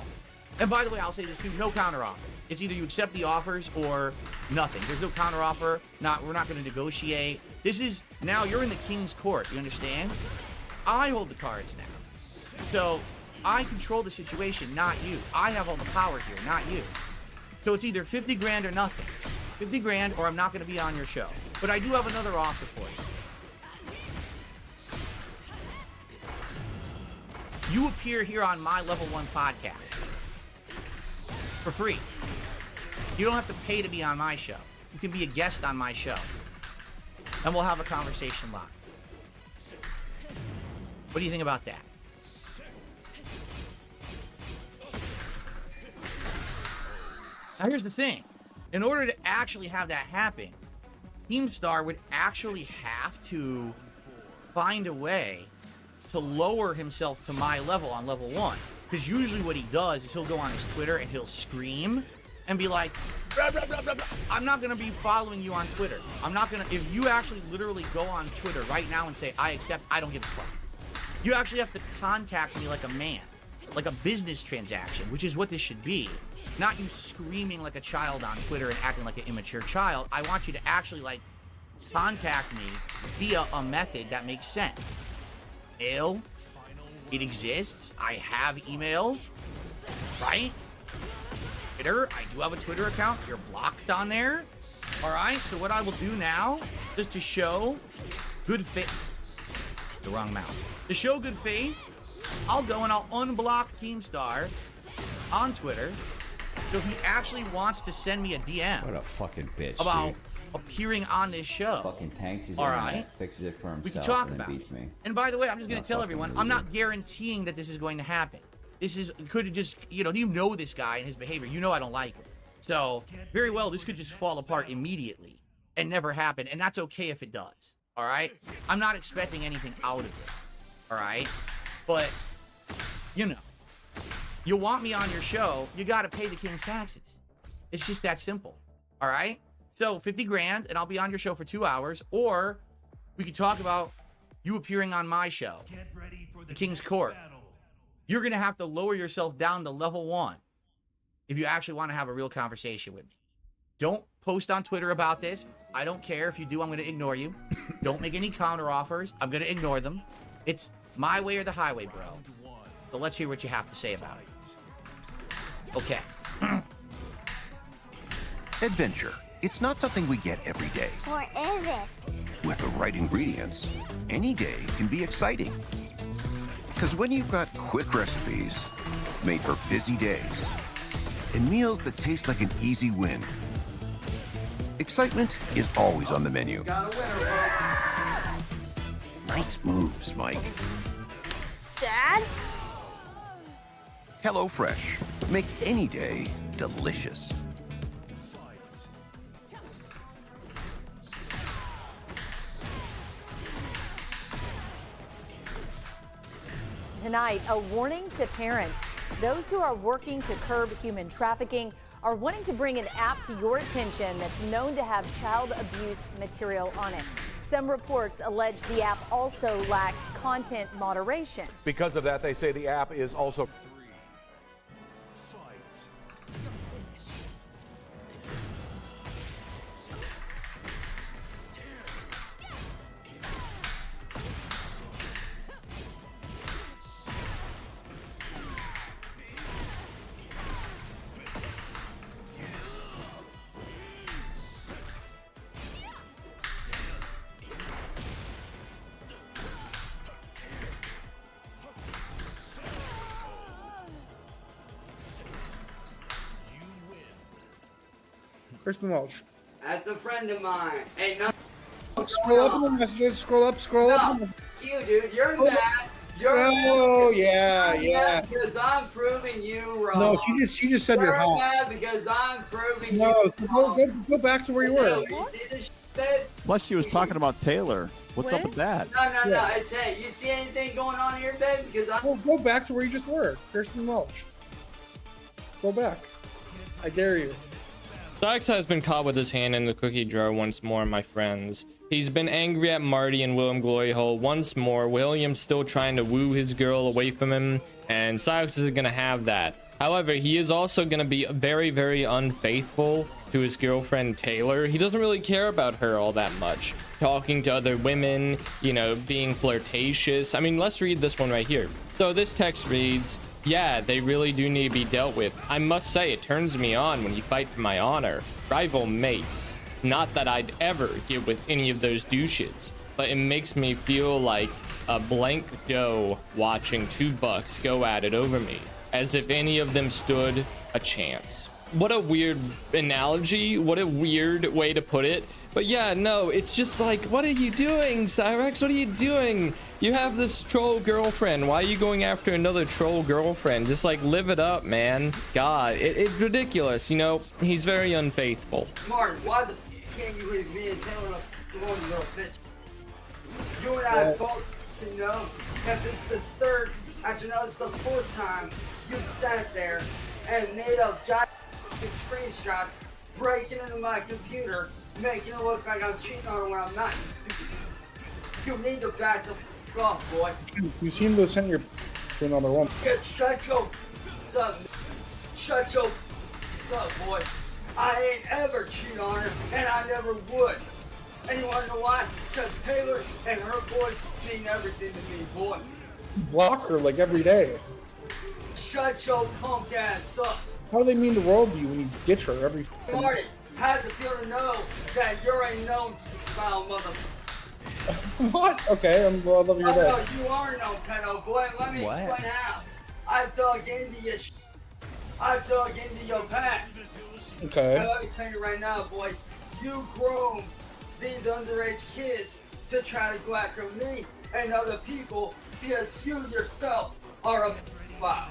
And by the way, I'll say this too: no counter offer. It's either you accept the offers or nothing. There's no counter offer. We're not going to negotiate. This is now you're in the king's court. You understand? I hold the cards now. So I control the situation, not you. I have all the power here, not you. So it's either 50 grand or nothing. 50 grand or I'm not going to be on your show. But I do have another offer for you. You appear here on my Level 1 podcast for free. You don't have to pay to be on my show. You can be a guest on my show. And we'll have a conversation live. What do you think about that? Now here's the thing. In order to actually have that happen, Keemstar would actually have to find a way to lower himself to my level on level 1. Because usually what he does is he'll go on his Twitter and he'll scream and be like, blah, blah, blah, blah, blah. I'm not going to be following you on Twitter. I'm not going to, if you actually literally go on Twitter right now and say, I accept, I don't give a fuck. You actually have to contact me like a man, like a business transaction, which is what this should be. Not you screaming like a child on Twitter and acting like an immature child. I want you to actually, like, contact me via a method that makes sense. Mail, it exists. I have email, right? Twitter, I do have a Twitter account. You're blocked on there. All right, so what I will do now, just to show good faith, the wrong mouth. To show good faith, I'll go and I'll unblock Keemstar on Twitter. So if he actually wants to send me a DM What a fucking bitch, about dude. appearing on this show, Fucking tanks his all internet, right, fixes it for himself, we can talk and then about beats it. me. And by the way, I'm just going Not to tell fucking everyone, loser. I'm not guaranteeing that this is going to happen. This is could just, you know this guy and his behavior. You know I don't like him. So very well, this could just fall apart immediately and never happen. And that's okay if it does. All right. I'm not expecting anything out of it. All right. But, you know, you want me on your show, you got to pay the king's taxes. It's just that simple. All right. So 50 grand and I'll be on your show for 2 hours, or we could talk about you appearing on my show, the King's Court. You're going to have to lower yourself down to level 1 if you actually want to have a real conversation with me. Don't post on Twitter about this. I don't care. If you do, I'm going to ignore you. Don't make any counter offers. I'm going to ignore them. It's my way or the highway, bro. So let's hear what you have to say about it. Okay. Adventure. It's not something we get every day. Or is it? With the right ingredients, any day can be exciting. Because when you've got quick recipes made for busy days and meals that taste like an easy win, excitement is always on the menu. Nice moves, Mike. Dad? HelloFresh. Make any day delicious. Tonight, a warning to parents. Those who are working to curb human trafficking are wanting to bring an app to your attention that's known to have child abuse material on it. Some reports allege the app also lacks content moderation. Because of that, they say the app is also... Kristen Walsh. That's a friend of mine. Hey, no. Scroll up in the messages. Scroll up. Scroll up. No, you, dude. You're mad. Oh yeah, yeah. Because I'm proving you wrong. No, she just said you're hot. mad because I'm proving No, you so wrong. go back to where you were. You see this shit? Plus, she was talking about Taylor. What's up with that? No. It's hey. You see anything going on here, babe? Because Go back to where you just were. Kirsten Welch. Go back. I dare you. Dax has been caught with his hand in the cookie jar once more, my friends. He's been angry at Marty and William Glory Hole once more. William's still trying to woo his girl away from him, and Cyrus isn't going to have that. However, he is also going to be very, very unfaithful to his girlfriend Taylor. He doesn't really care about her all that much. Talking to other women, you know, being flirtatious. I mean, let's read this one right here. So this text reads, "Yeah, they really do need to be dealt with. I must say, it turns me on when you fight for my honor. Rival mates. Not that I'd ever get with any of those douches, but it makes me feel like a blank doe watching two bucks go at it over me, as if any of them stood a chance." What a weird analogy. What a weird way to put it. But yeah, no, it's just like, what are you doing, Cyrex? What are you doing? You have this troll girlfriend. Why are you going after another troll girlfriend? Just like live it up, man. God, it's ridiculous. You know, he's very unfaithful. Martin, why the can't you leave me and Taylor alone, you little bitch? You and I both know that this is the third, actually no, it's the fourth time you've sat there and made up giant screenshots, breaking into my computer, making it look like I'm cheating on her when I'm not, you stupid. You need to back the f off, boy. You seem to send your to another one. Shut your up. Shut your up, boy. I ain't ever cheat on her, and I never would. And you wanna know why? Because Taylor and her boys mean everything to me, boy. Block her like every day. Shut your punk ass up. How do they mean the world to you when you ditch her every? Marty, how's it feel to know that you're a known foul motherfucker? What? Okay, I love your Oh, day. no, you are no pedo, boy. Let me explain how. I dug into your I dug into your past. Okay. And let me tell you right now, boy, you groomed these underage kids to try to go after me and other people because you yourself are a foul.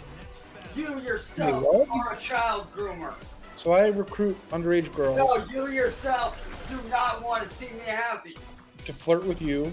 You yourself are a child groomer. So I recruit underage girls No, you yourself do not want to see me happy. to flirt with you.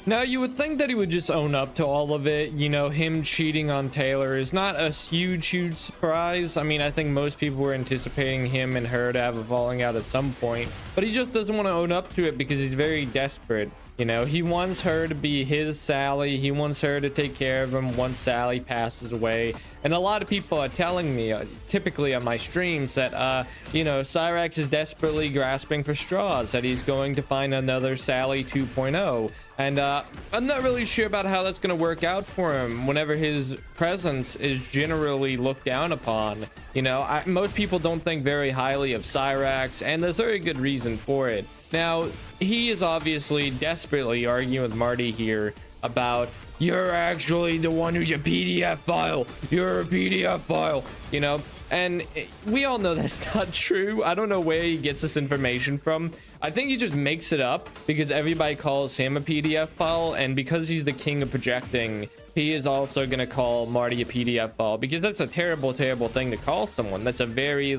Now, you would think that he would just own up to all of it. You know, him cheating on Taylor is not a huge surprise. I mean, I think most people were anticipating him and her to have a falling out at some point, but he just doesn't want to own up to it because he's very desperate. You know, he wants her to be his Sally. He wants her to take care of him once Sally passes away. And a lot of people are telling me, typically on my streams, that, you know, Cyrax is desperately grasping for straws, that he's going to find another Sally 2.0. And I'm not really sure about how that's going to work out for him whenever his presence is generally looked down upon. You know, most people don't think very highly of Cyrax, and there's very good reason for it. Now, he is obviously desperately arguing with Marty here about, you're actually the one who's a PDF file. You're a PDF file, you know? And we all know that's not true. I don't know where he gets this information from. I think he just makes it up because everybody calls him a PDF file, and because he's the king of projecting, he is also going to call Marty a PDF file, because that's a terrible thing to call someone. That's a very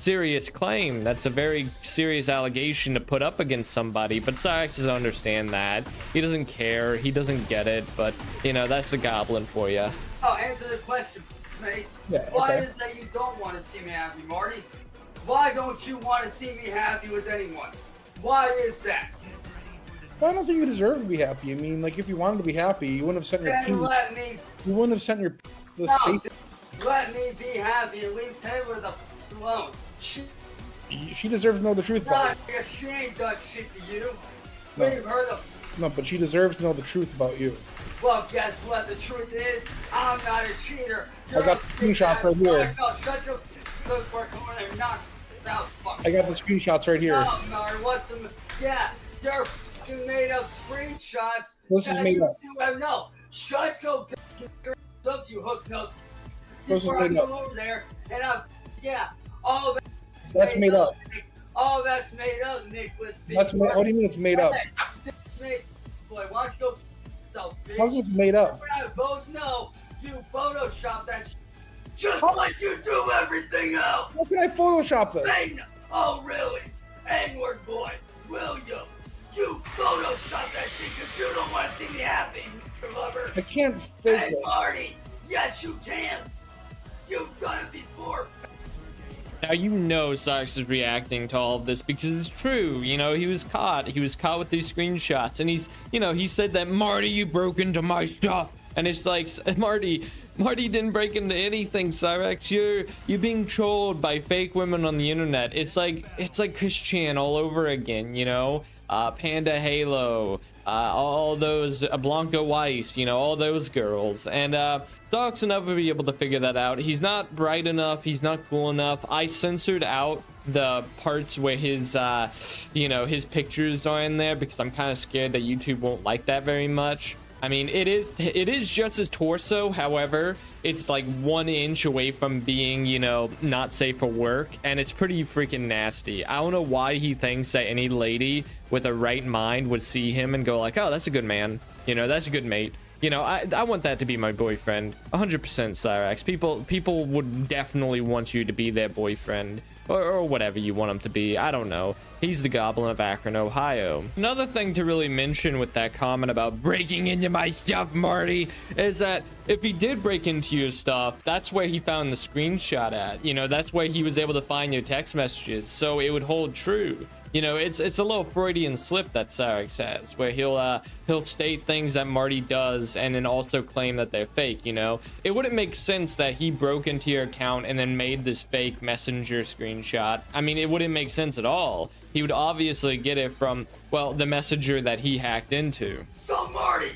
serious claim. That's a very serious allegation to put up against somebody. But Cyrax doesn't understand that. He doesn't care. He doesn't get it. But, you know, that's the goblin for you. Oh, answer the question, mate. Yeah, Why okay. is it that you don't want to see me happy, Marty? Why don't you want to see me happy with anyone? Why is that? Well, I don't think you deserve to be happy. I mean, like, if you wanted to be happy, you wouldn't have sent your Then let me, You wouldn't have sent your to no, space. let me be happy and leave Taylor the f alone. She deserves to know the truth about Nah, you. she ain't done shit to you. No. Leave her the No, but she deserves to know the truth about you. Well, guess what? The truth is, I'm not a cheater. I got the screenshots right here. No, shut your good work over there. Knock this out, fuck. I got the screenshots right here. No, Mary, what's the... Yeah, you're fucking made up screenshots. This is that made you up. do have- No, shut your up, you hook nose. This is Before I made come up. over there, and I... Yeah, all that... That's made up. Oh, that's made up, Nicholas. What do you mean it's made up? Boy, why don't you go yourself, bitch? How's this made up? You and I both know you photoshopped that just like you do everything else. How can I Photoshop this? Oh, really? N-word boy, William. You photoshopped that shit because you don't want to see me happy, lover. I can't fake Hey, it. Marty. Yes, you can. You've done it before. Now you know Cyrus is reacting to all of this because it's true. You know, he was caught with these screenshots, and he said that, Marty, you broke into my stuff, and it's like, Marty didn't break into anything, Cyrus. You're being trolled by fake women on the internet. It's like Christian all over again, you know? Panda Halo, all those Blanca Weiss, you know, all those girls. And Docs will never be able to figure that out. He's not bright enough. He's not cool enough. I censored out the parts where his his pictures are in there because I'm kind of scared that YouTube won't like that very much. I mean, it is just his torso. However, it's like 1 inch away from being, you know, not safe for work, and it's pretty freaking nasty. I don't know why he thinks that any lady with a right mind would see him and go like, oh, that's a good man, you know, that's a good mate. You know, I want that to be my boyfriend. 100% Cyrax. People would definitely want you to be their boyfriend. Or whatever you want him to be. I don't know. He's the Goblin of Akron, Ohio. Another thing to really mention with that comment about breaking into my stuff, Marty, is that if he did break into your stuff, that's where he found the screenshot at. You know, that's where he was able to find your text messages. So it would hold true. You know, it's a little Freudian slip that Cyrax has, where he'll state things that Marty does and then also claim that they're fake, you know? It wouldn't make sense that he broke into your account and then made this fake messenger screenshot. I mean, it wouldn't make sense at all. He would obviously get it from, well, the messenger that he hacked into. So, Marty,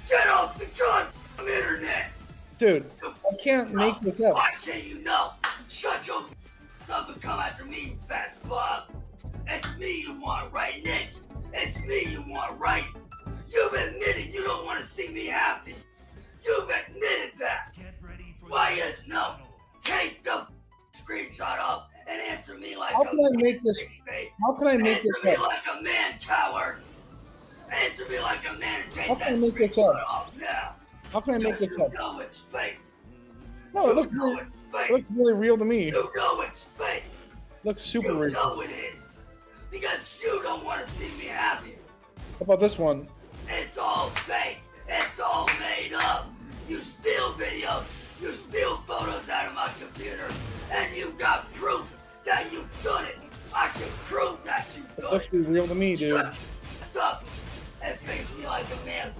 get off the goddamn internet! Dude, I can't make this up. Why can't you know? Shut your up and come after me, fat slob! It's me you want, right, Nick? It's me you want, right? You've admitted you don't want to see me happy. You've admitted that. Why is no? Take the screenshot off and answer me like How can I make this? How can I make this Answer me up? like a man, coward. Answer me like a man and take How that can I make this screenshot up? off now. How can I make this up? You know it's fake. No, it looks really real to me. You know it's fake. Looks super You real. know it is. Because you don't want to see me happy. How about this one? It's all fake. It's all made up. You steal videos. You steal photos out of my computer. And you got proof that you've done it. I can prove that you've This done looks it. real to me, dude. What's up? It face me like a man.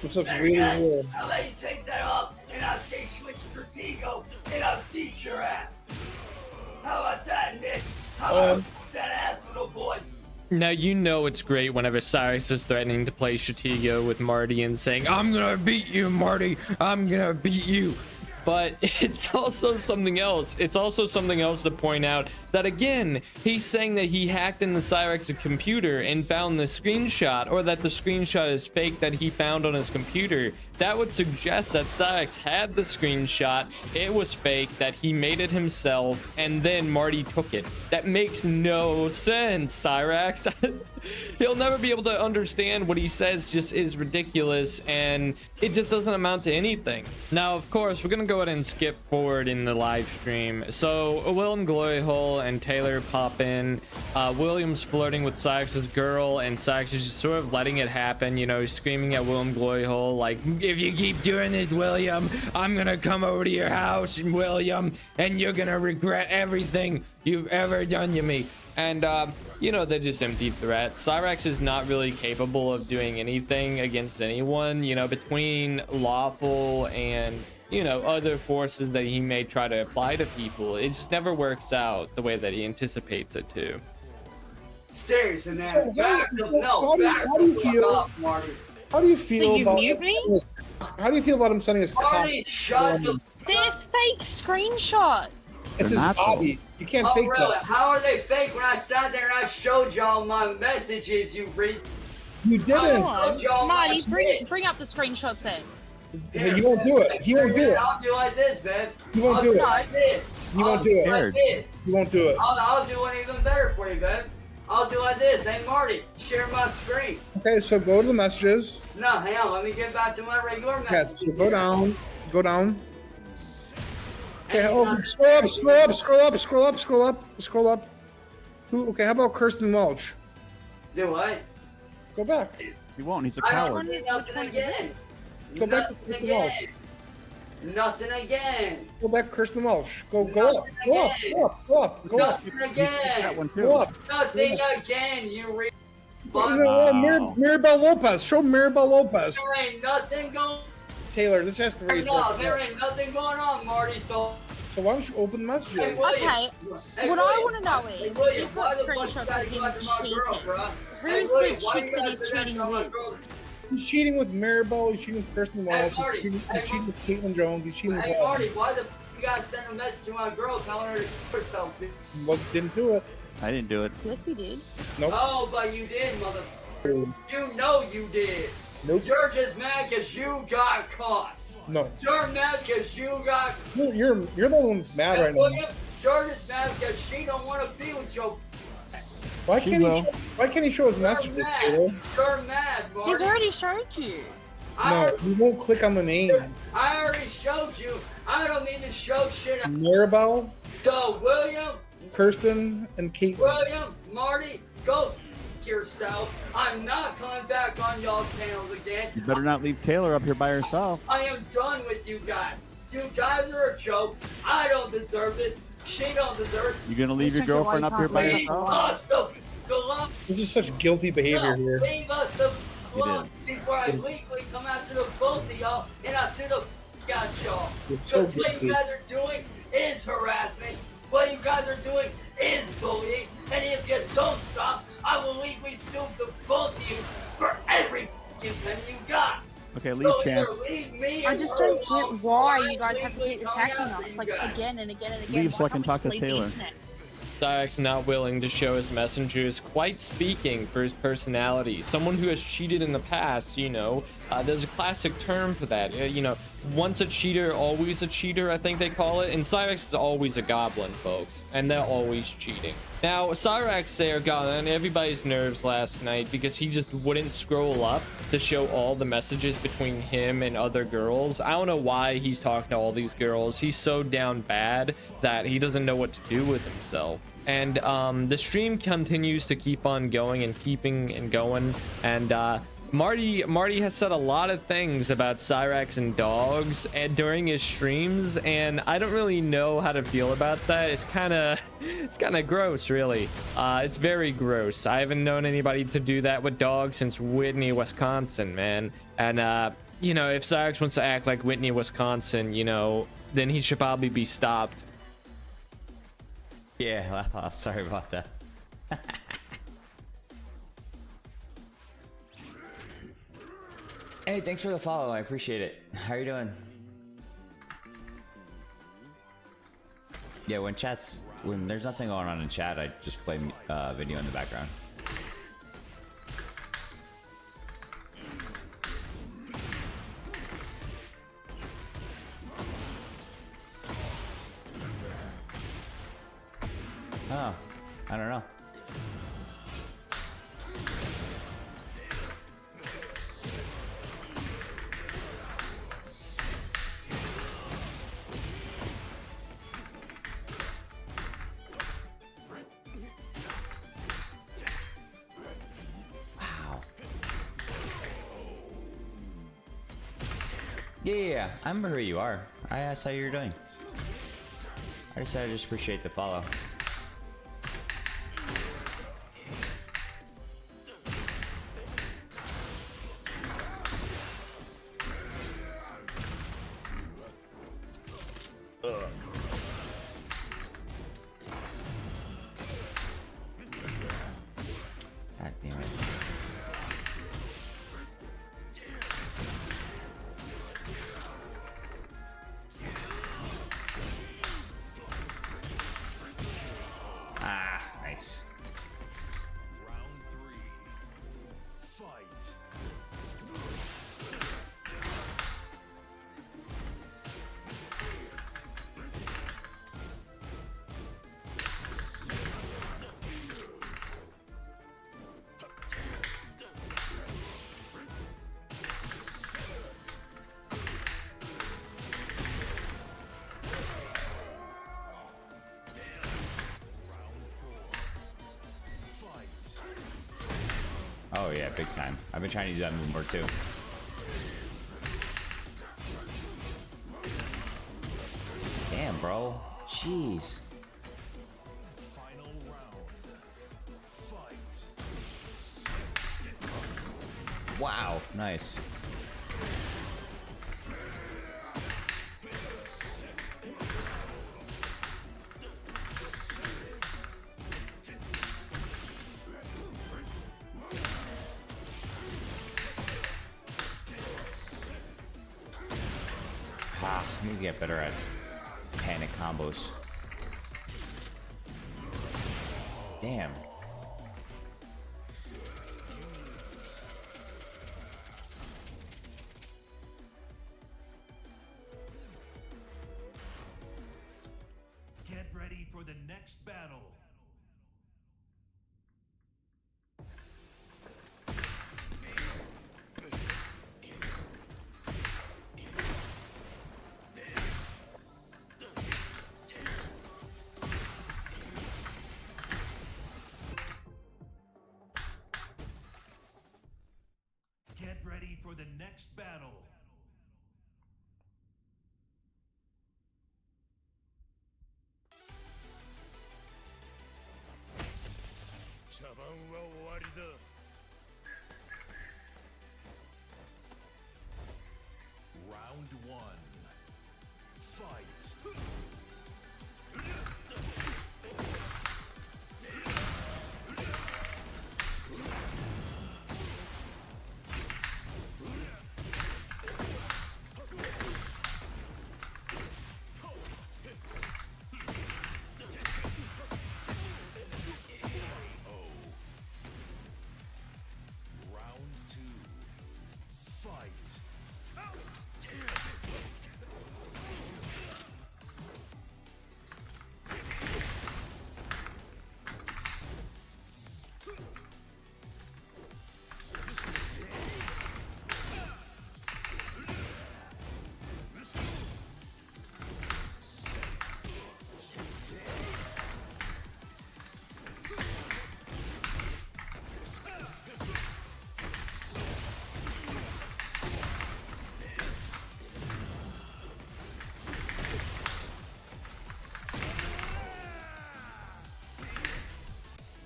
This looks Better really yet, real. I'll let you take that off and I'll take you in Stratego and I'll beat your ass. How about that, Nick? How about that ass, little boy? Now, you know it's great whenever Cyrus is threatening to play Stratego with Marty and saying, I'm gonna beat you, Marty. I'm gonna beat you. But it's also something else. It's also something else to point out that, again, he's saying that he hacked into Cyrex's computer and found the screenshot, or that the screenshot is fake that he found on his computer. That would suggest that Cyrex had the screenshot, it was fake, that he made it himself, and then Marty took it. That makes no sense, Cyrex. He'll never be able to understand what he says just is ridiculous, and it just doesn't amount to anything. Now, of course, we're gonna go ahead and skip forward in the live stream. So William Glory Hole and Taylor pop in. William's flirting with Cyrex's girl, and Cyrix is just sort of letting it happen. You know, he's screaming at William Glory Hole like, if you keep doing this, William, I'm gonna come over to your house, William, and you're gonna regret everything you've ever done to me. And you know, they're just empty threats. Cyrax is not really capable of doing anything against anyone, you know, between lawful and, you know, other forces that he may try to apply to people. It just never works out the way that he anticipates it to. Seriously, man. So Back how the do you fuck feel? off, Marty. How do you feel So you about mute me? How do you feel about him sending his Marty, shut the They're fake screenshots. It's his body. You can't fake really? that. How are they fake when I sat there and I showed y'all my messages, you read? You didn't. Marty, bring up the screenshots then. He won't do it. He won't do it. I'll do like this, man. He won't I'll do it. like this. You won't do it. Like this. You won't do it. I'll do one even better for you, babe. I'll do like this. Hey, Marty, share my screen. Okay, so go to the messages. No, hang on. Let me get back to my regular Yes, message. so go down. Go down. Okay, oh, scroll up. Okay, how about Kirsten Welch? Do what? Go back. He won't. He's a I coward. don't see nothing again. Go back to Nothing Kirsten Welch. again. Nothing again. Go back, Kirsten Welch. Go up. Nothing Go up. again. Go up. Go up. Go up. Nothing That again. one too. Go up. Nothing again, you re- Maribel Lopez. Show Maribel Lopez. There ain't nothing going Taylor, this has to raise. No, there ain't nothing going on, Marty, so... So why don't you open messages? Hey, William. Okay, Hey, what I William. want to know Hey, is, William, you've why got the fuck screenshots you gotta of go him after my girl, cheating. bro? Hey, Who's William, the why chick you that gotta he's sit next cheating to my with? girl? He's cheating with Maribel. He's cheating with Kirsten Welch. Marty. He's cheating with Caitlin Jones. He's cheating with Hey, Marty, why the f you gotta send a message to my girl telling her to kill herself, dude? Well, didn't do it. I didn't do it. Yes, you did. Nope. Oh, but you did, mother... You know you did. Nope. You're just mad because you got caught. No. You're mad because you got... You're the one that's mad right now. William, you're just mad because she don't want to be with your... Why can't he show his messages, You're mad. Taylor? You're mad, Marty. He's already showed you. No, he won't click on the names. I already showed you. I don't need to show shit. Maribel, So, William, Kirsten, and Caitlin. William, Marty, go f yourself. I'm not coming back on y'all's panels again. You better not leave Taylor up here by herself. I am done with you guys. You guys are a joke. I don't deserve this. She don't deserve it. You gonna leave your girlfriend up here by Leave herself? us the glove. This is such guilty behavior here. Leave us the glove before I legally come after the both of y'all and I see the out y'all. It's so Because what you guys are doing is harassment. What you guys are doing is bullying. And if you don't stop, I will legally sue the both of you for every f***ing penny you got. Okay, leave So Chance. either leave me I or just her don't alone, get why or you guys have to legally keep coming attacking after us you like guys. again and again and again. Leave Why so I can can't talk to we just leave the Taylor. internet? Cyrex not willing to show his messengers quite speaking for his personality. Someone who has cheated in the past, you know, there's a classic term for that. You know, once a cheater, always a cheater, I think they call it. And Cyrex is always a goblin, folks, and they're always cheating. Now, Cyrex there got on everybody's nerves last night because he just wouldn't scroll up to show all the messages between him and other girls. I don't know why he's talking to all these girls. He's so down bad that he doesn't know what to do with himself. And the stream continues to keep on going and keeping and going. And Marty has said a lot of things about Cyrex and dogs during his streams, and I don't really know how to feel about that. It's kind of gross, really. It's very gross. I haven't known anybody to do that with dogs since Whitney, Wisconsin, man. And you know, if Cyrex wants to act like Whitney, Wisconsin, you know, then he should probably be stopped. Yeah, well, sorry about that. Hey, thanks for the follow. I appreciate it. How are you doing? Yeah, when there's nothing going on in chat, I just play video in the background. Oh, I don't know. Wow. Yeah, I remember who you are. I asked how you're doing. I just appreciate the follow. God damn it. Ah, nice. Oh yeah, big time. I've been trying to do that move more too. Damn, bro. Jeez. Final round. Fight. Wow, nice. Ah, I need to get better at panic combos. Damn. Get ready for the next battle. Get ready for the next battle. Round one. Fight. Round two. Fight.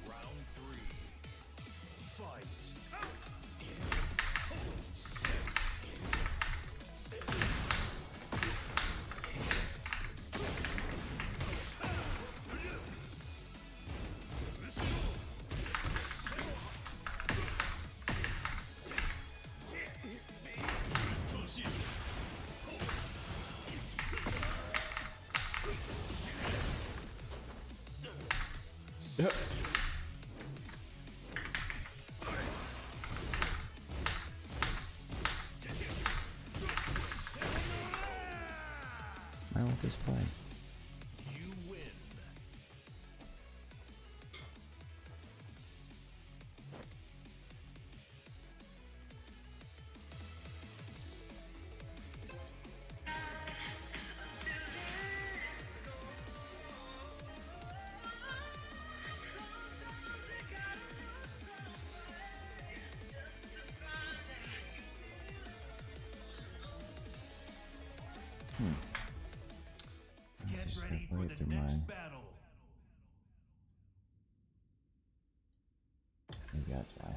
Round three. Fight. I want this play. You win. Get ready for the next battle. Maybe that's why.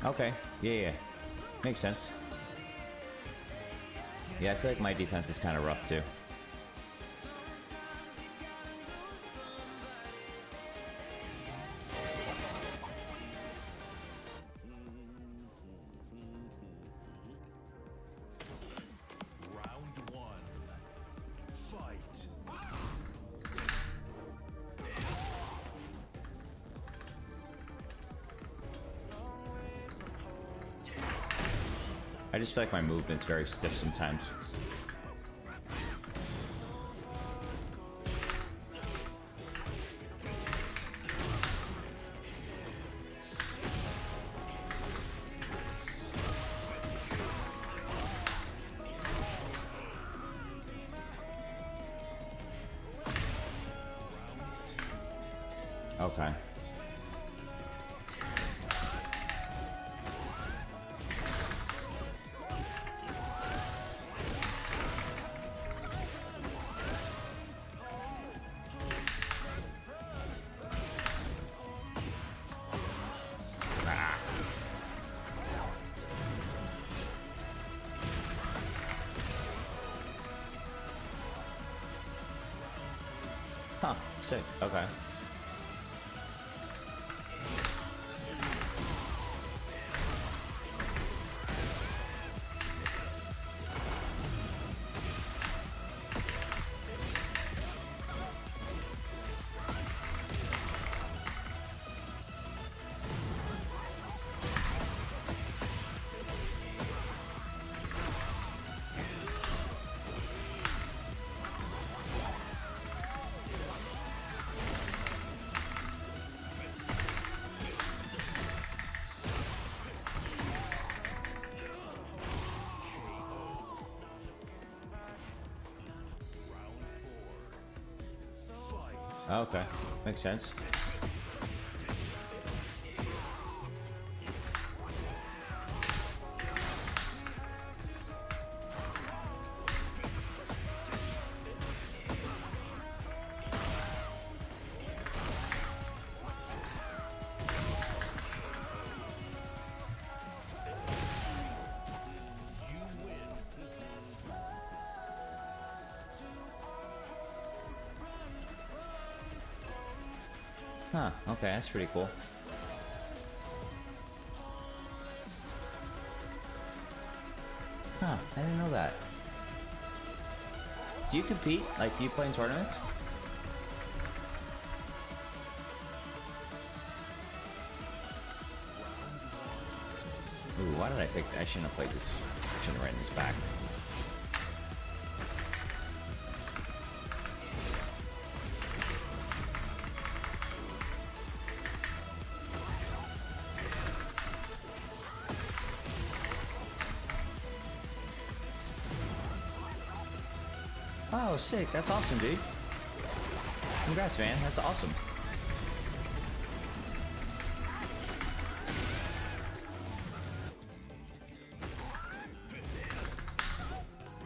Okay. Yeah. Makes sense. Yeah, I feel like my defense is kind of rough too. I just feel like my movement's very stiff sometimes. Okay. Huh, sick. Okay. Okay, makes sense. Huh, okay, that's pretty cool. Huh, I didn't know that. Do you compete? Like, do you play in tournaments? Ooh, why did I pick? I shouldn't have played this. I shouldn't have ran this back. Oh, sick. That's awesome, dude. Congrats, man. That's awesome.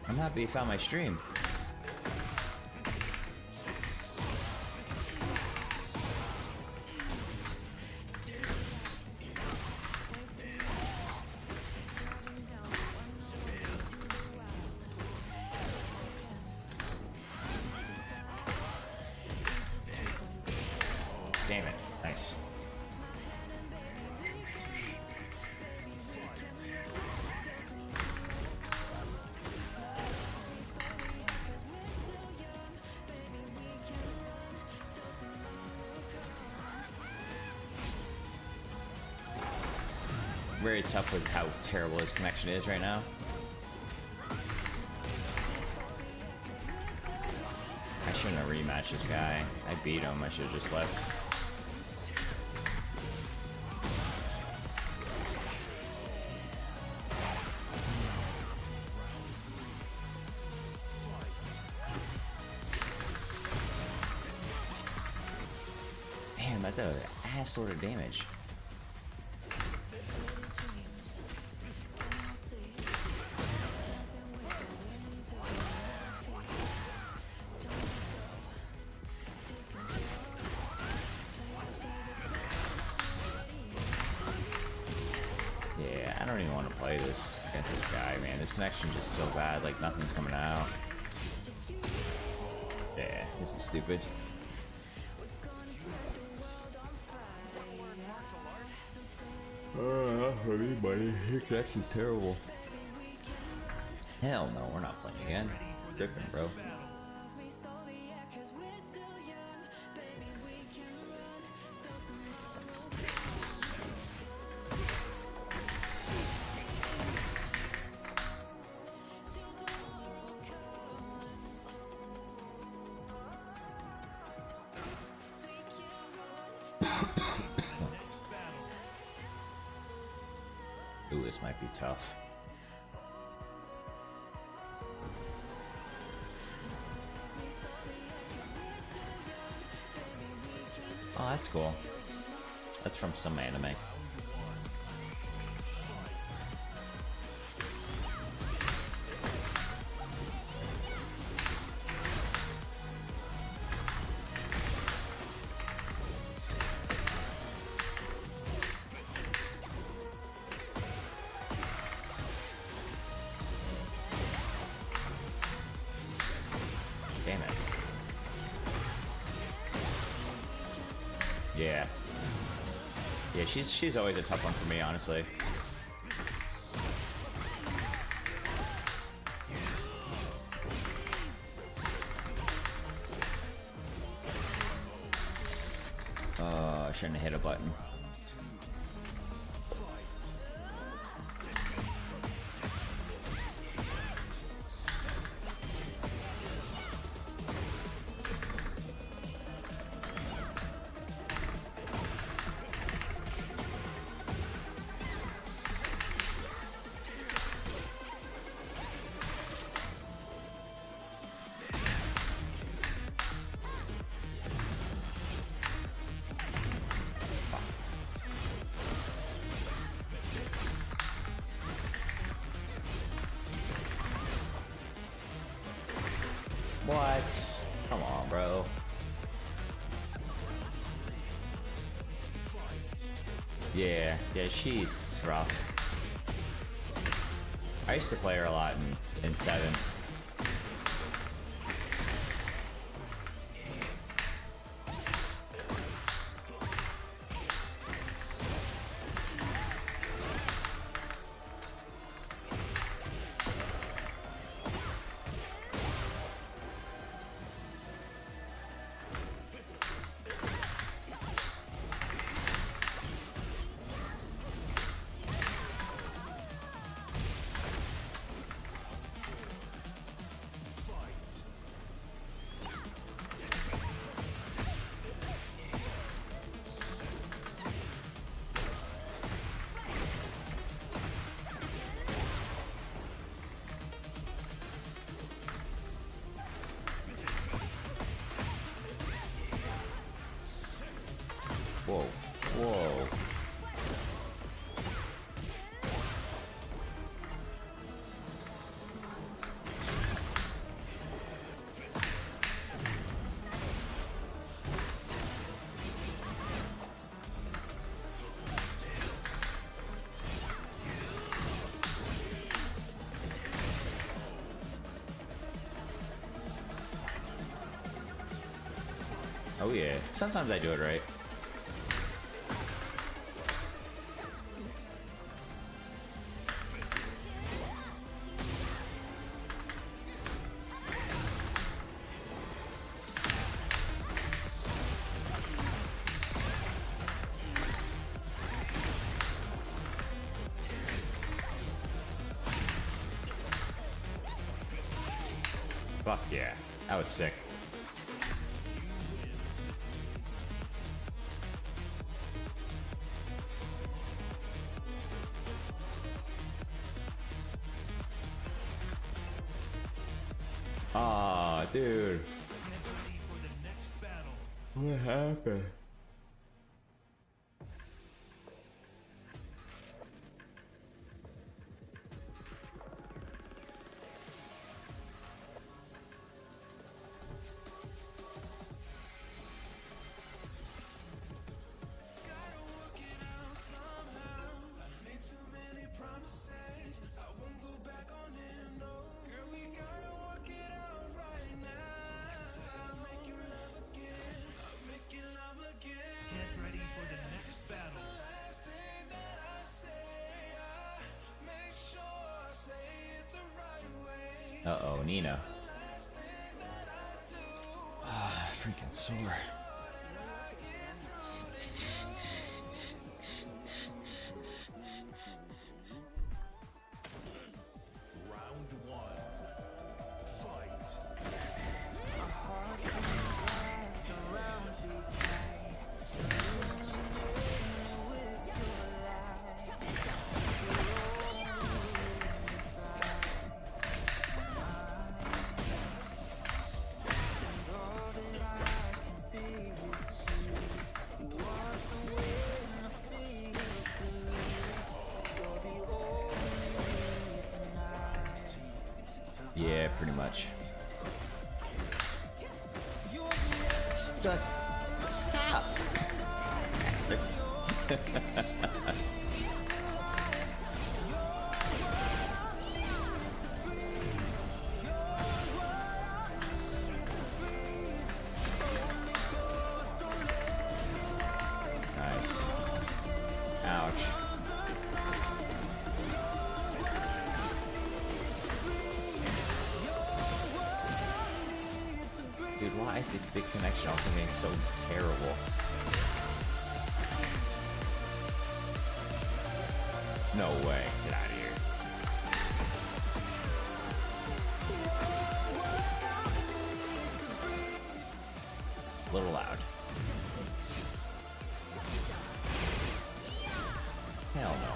I'm happy you found my stream. Damn it. Nice. Very tough with how terrible his connection is right now. I shouldn't have rematched this guy. I beat him. I should have just left. Damn, that did an ass load of damage. Yeah, I don't even want to play this against this guy, man. This connection's just so bad, like nothing's coming out. Yeah, this is stupid. My connection's terrible. Hell no, we're not playing again. Griffin, bro. this might be tough. Oh, that's cool. That's from some anime. Damn it. Yeah. Yeah, she's always a tough one for me, honestly. I shouldn't have hit a button. What? Come on, bro. Yeah, she's rough. I used to play her a lot in 7. Whoa, whoa. Oh yeah, sometimes I do it right. Fuck yeah, that was sick. Aw, dude. What happened? Uh-oh, Nina. Ah, freaking sore. pretty much. Stop! Bastard. Nice. Ouch. Dude, why is the big connection also getting so terrible? No way. Get out of here. A little loud. Hell no.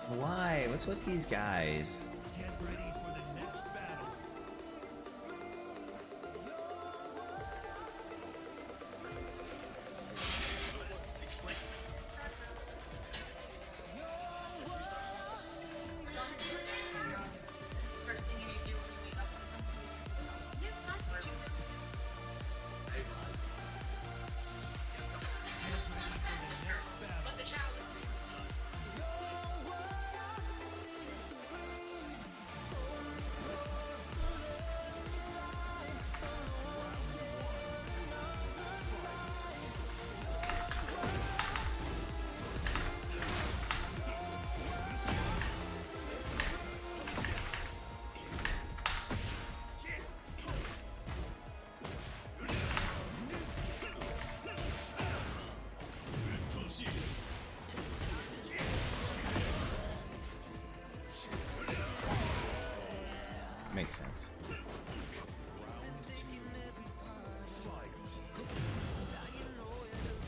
Why? What's with these guys? Get ready for the next battle. Makes sense.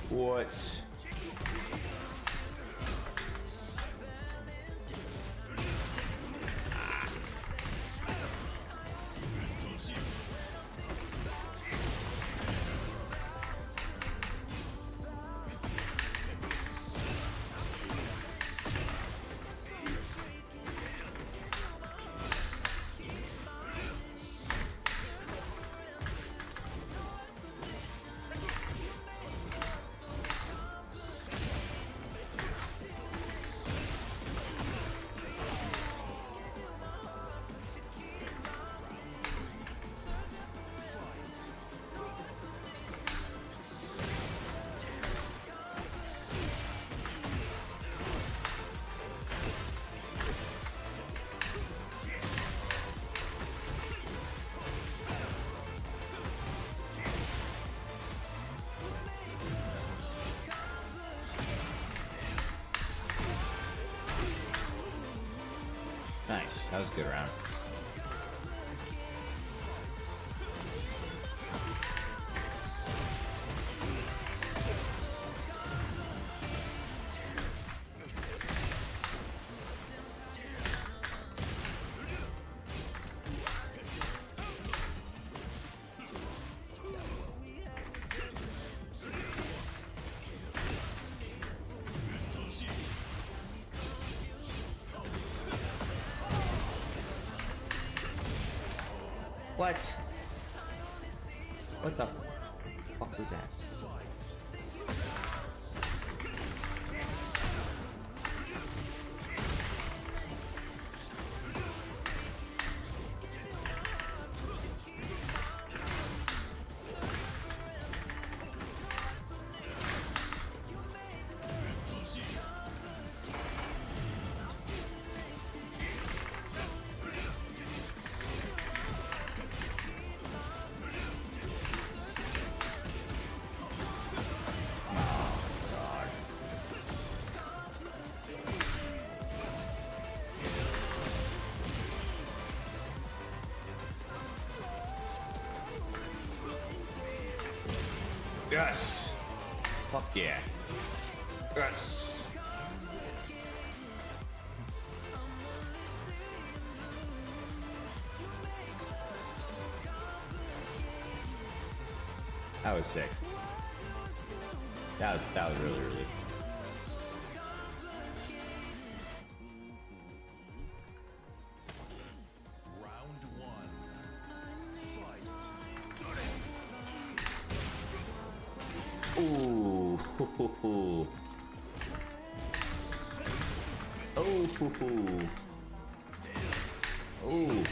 What? Nice. That was a good round. What? What the fuck was that? Yes! Fuck yeah. Yes! That was sick. That was really, really. Round one. Fight. Ooh, hoo, hoo, hoo. Oh, hoo, hoo. Ooh.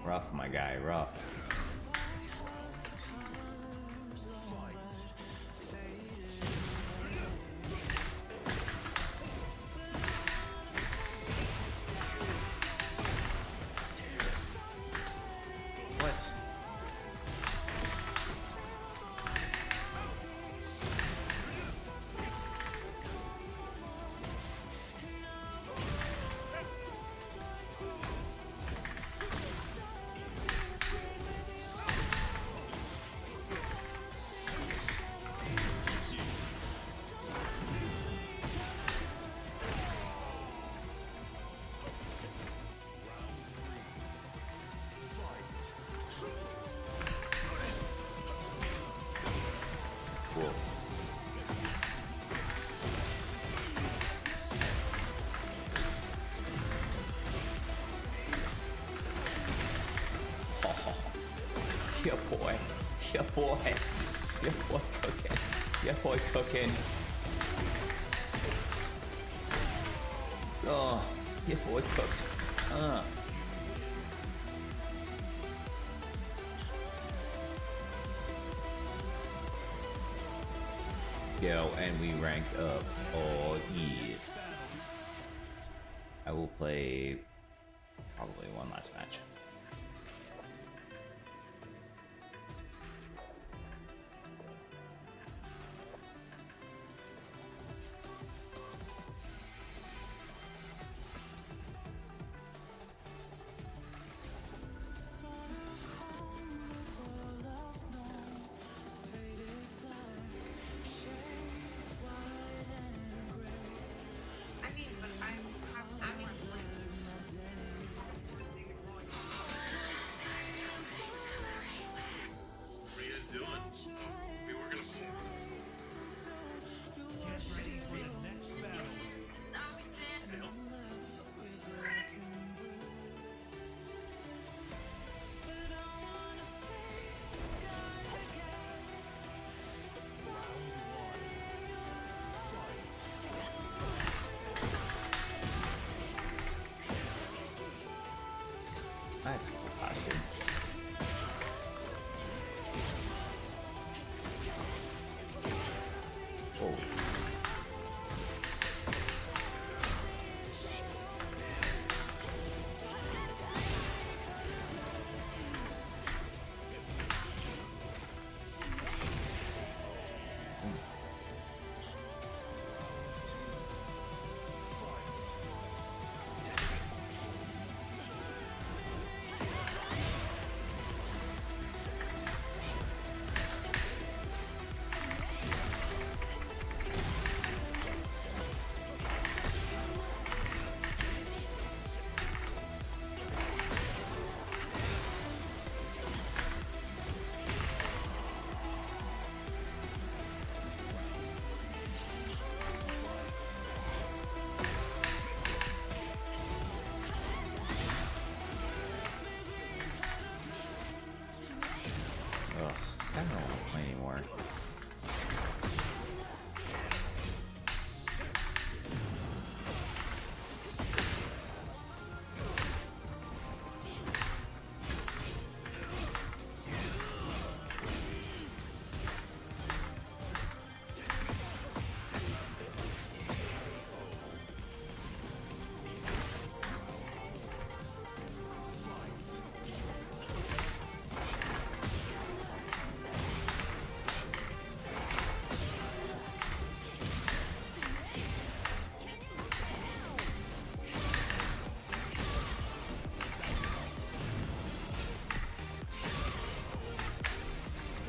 Rough, my guy, rough. What? Cool. Oh, yeah, boy. Yeah, boy. Yeah, boy cooking. Yeah, boy cooking. Oh, yeah, boy cooked. Yo, and we ranked up. Oh, yeah. I will play probably one last match.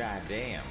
God damn.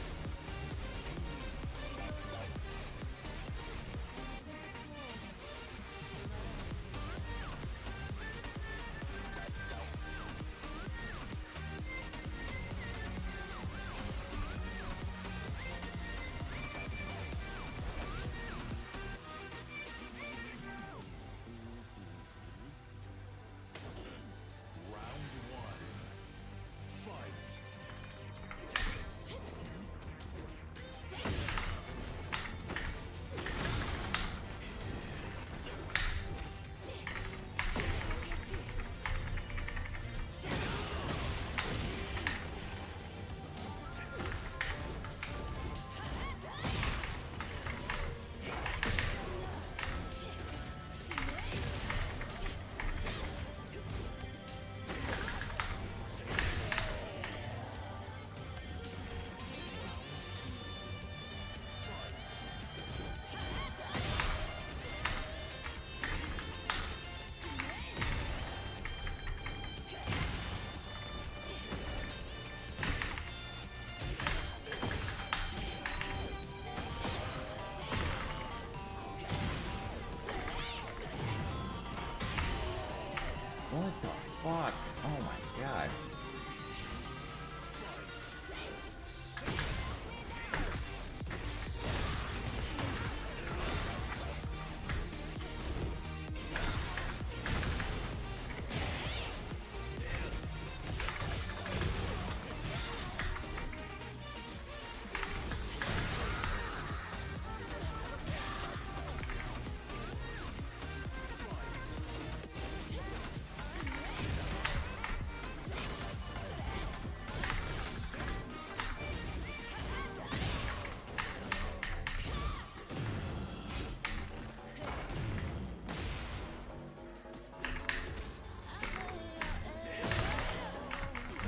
What the fuck? Oh my god.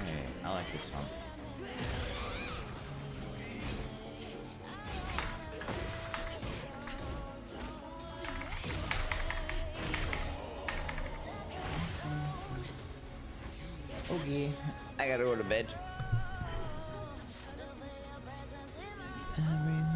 Hey, I like this song. Okay, I gotta go to bed. Every